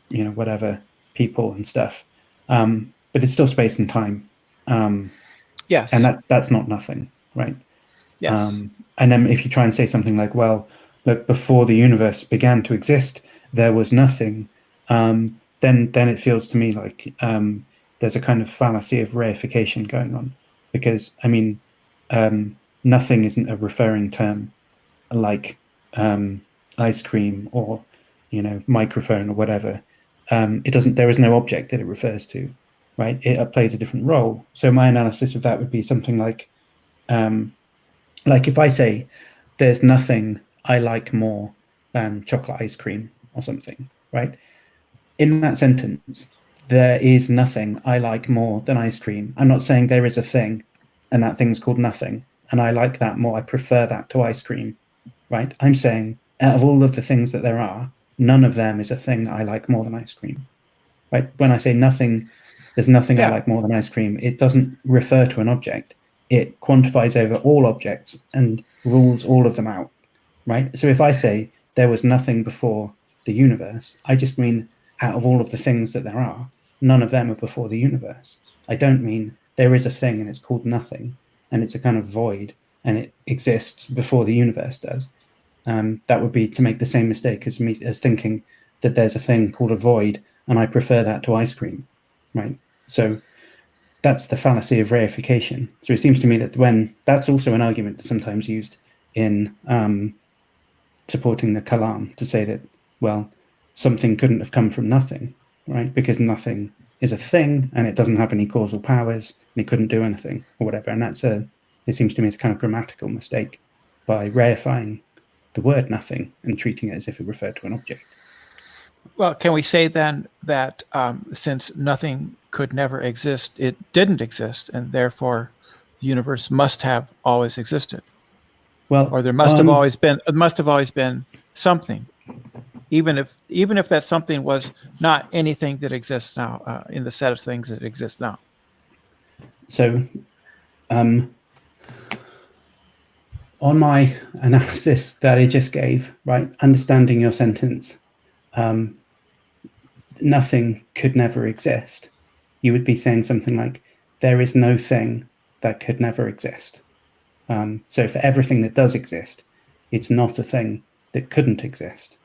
whatever, people and stuff. But it's still space and time. Yes. And that's not nothing, right? Yes. And then if you try and say something like, well, look, before the universe began to exist, there was nothing, then it feels to me like there's a kind of fallacy of reification going on. Because, nothing isn't a referring term like ice cream or, microphone or whatever. There is no object that it refers to, right? It plays a different role. So my analysis of that would be something like if I say there's nothing I like more than chocolate ice cream or something, right? In that sentence, there is nothing I like more than ice cream. I'm not saying there is a thing and that thing's called nothing and I like that more. I prefer that to ice cream, right? I'm saying out of all of the things that there are, none of them is a thing that I like more than ice cream, right? When I say nothing, there's nothing I like more than ice cream, it doesn't refer to an object. It quantifies over all objects and rules all of them out, right? So if I say there was nothing before the universe, I just mean out of all of the things that there are, none of them are before the universe. I don't mean there is a thing and it's called nothing and it's a kind of void and it exists before the universe does. That would be to make the same mistake as thinking that there's a thing called a void, and I prefer that to ice cream, right? So that's the fallacy of reification. So it seems to me that when that's also an argument that's sometimes used in supporting the Kalam, to say that, well, something couldn't have come from nothing, right? Because nothing is a thing and it doesn't have any causal powers and it couldn't do anything or whatever. And it seems to me it's a kind of grammatical mistake by reifying the word nothing and treating it as if it referred to an object. Well, can we say then that since nothing could never exist, it didn't exist, and therefore the universe must have always existed? Well, or there must have always been something, even if that something was not anything that exists now in the set of things that exist now. So, on my analysis that I just gave, right, understanding your sentence, nothing could never exist, you would be saying something like, there is no thing that could never exist. So for everything that does exist, it's not a thing that couldn't exist.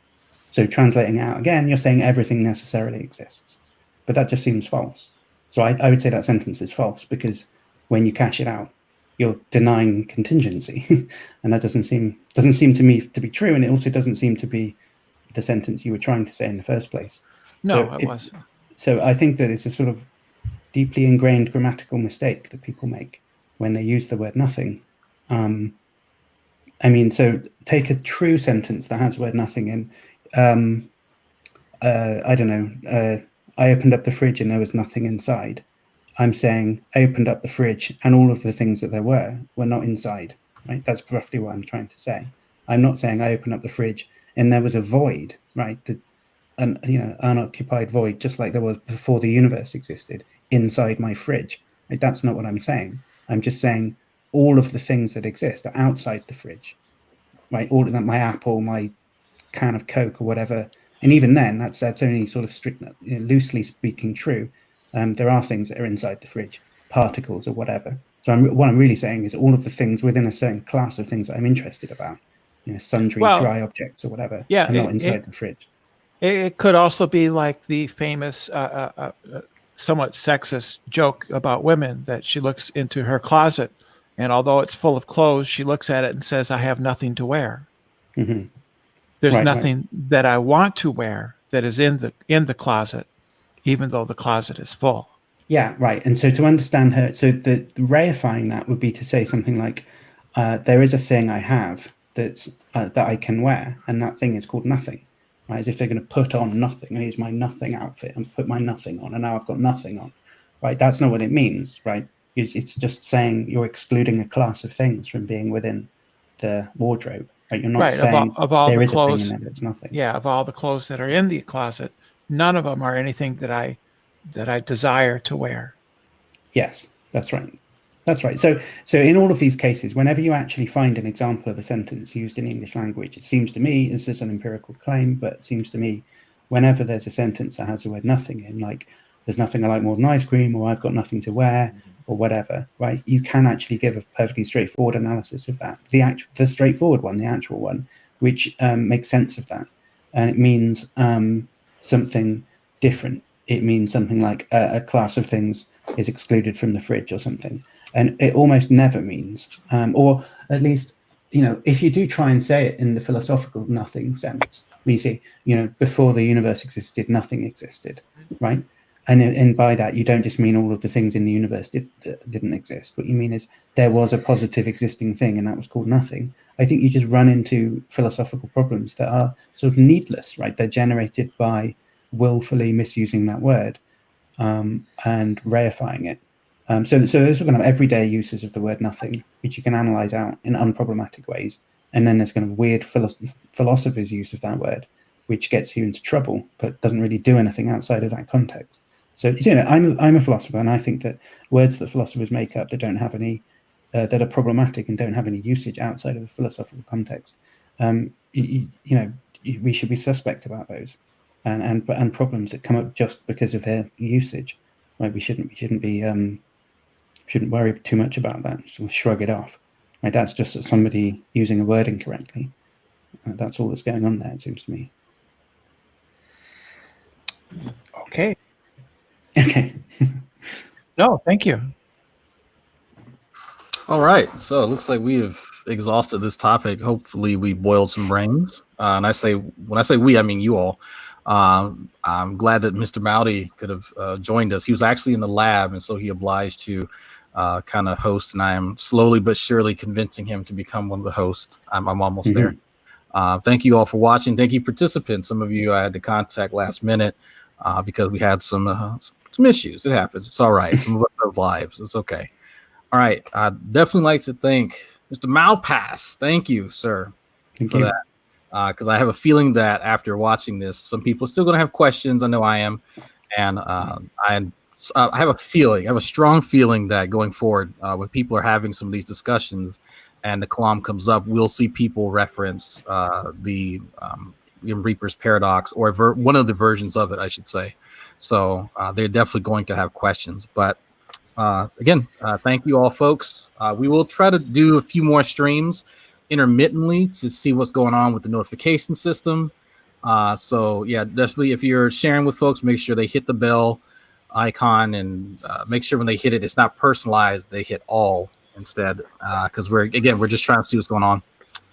So translating out again, you're saying everything necessarily exists, but that just seems false. So I would say that sentence is false, because when you cash it out, you're denying contingency, and that doesn't seem to me to be true, and it also doesn't seem to be the sentence you were trying to say in the first place. No, it was. So I think that it's a sort of deeply ingrained grammatical mistake that people make when they use the word nothing. I mean, so take a true sentence that has word nothing in. I don't know. I opened up the fridge and there was nothing inside. I'm saying I opened up the fridge and all of the things that there were not inside. Right? That's roughly what I'm trying to say. I'm not saying I opened up the fridge and there was a void, right? An unoccupied void, just like there was before the universe existed, inside my fridge. Right? That's not what I'm saying. I'm just saying all of the things that exist are outside the fridge, right? All of that, my apple, my can of Coke or whatever. And even then, that's only sort of strict, loosely speaking, true. There are things that are inside the fridge, particles or whatever. So what I'm really saying is all of the things within a certain class of things that I'm interested about, sundry dry objects or whatever, are not inside the fridge. It could also be like the famous, somewhat sexist joke about women, that she looks into her closet, and although it's full of clothes, she looks at it and says, I have nothing to wear. Mm-hmm. There's nothing that I want to wear that is in the closet, even though the closet is full. Yeah, right. And so to understand her, so the reifying that would be to say something like, there is a thing I have that I can wear, and that thing is called nothing. Right? As if they're going to put on nothing. Here's my nothing outfit, and put my nothing on, and now I've got nothing on. Right? That's not what it means, right? It's just saying you're excluding a class of things from being within the wardrobe. Right? You're not saying of all there the is clothes, a thing in there that's nothing. Yeah, of all the clothes that are in the closet, none of them are anything that I desire to wear. Yes, that's right. That's right. So in all of these cases, whenever you actually find an example of a sentence used in English language, it seems to me, this is an empirical claim, but it seems to me, whenever there's a sentence that has the word nothing in, like there's nothing I like more than ice cream, or I've got nothing to wear, or whatever, right? You can actually give a perfectly straightforward analysis of that. The straightforward one, the actual one, which makes sense of that. And it means something different. It means something like a class of things is excluded from the fridge or something. And it almost never means, or at least, if you do try and say it in the philosophical nothing sense, we see, before the universe existed, nothing existed, right? And by that, you don't just mean all of the things in the universe didn't exist. What you mean is there was a positive existing thing, and that was called nothing. I think you just run into philosophical problems that are sort of needless, right? They're generated by willfully misusing that word and reifying it. So those are kind of everyday uses of the word nothing, which you can analyze out in unproblematic ways. And then there's kind of weird philosophers' use of that word, which gets you into trouble, but doesn't really do anything outside of that context. So, I'm a philosopher, and I think that words that philosophers make up that don't have any, that are problematic and don't have any usage outside of a philosophical context, we should be suspect about those, and problems that come up just because of their usage. Right? We shouldn't worry too much about that. We'll shrug it off. Right? That's just somebody using a word incorrectly. That's all that's going on there, it seems to me. Okay. Okay. No, thank you. All right. So it looks like we have exhausted this topic. Hopefully we boiled some brains. And when I say we, I mean you all. I'm glad that Mr. Mowdy could have joined us. He was actually in the lab, and so he obliged to kind of host. And I am slowly but surely convincing him to become one of the hosts. I'm almost there. Thank you all for watching. Thank you, participants. Some of you I had to contact last minute because we had some issues. It happens. It's all right. Some of us have lives. It's okay. All right. I'd definitely like to thank Mr. Malpass. Thank you, sir, for that. Because I have a feeling that after watching this, some people are still going to have questions. I know I am. And I have a strong feeling that going forward, when people are having some of these discussions and the Kalam comes up, we'll see people reference the Reaper's Paradox, or one of the versions of it, I should say. So they're definitely going to have questions. But again, thank you all, folks. We will try to do a few more streams intermittently to see what's going on with the notification system. So yeah, definitely if you're sharing with folks, make sure they hit the bell icon and make sure when they hit it, it's not personalized. They hit all instead, because we're just trying to see what's going on.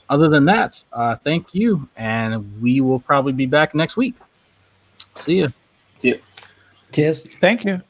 Other than that, thank you, and we will probably be back next week. See you. See you. Cheers. Thank you.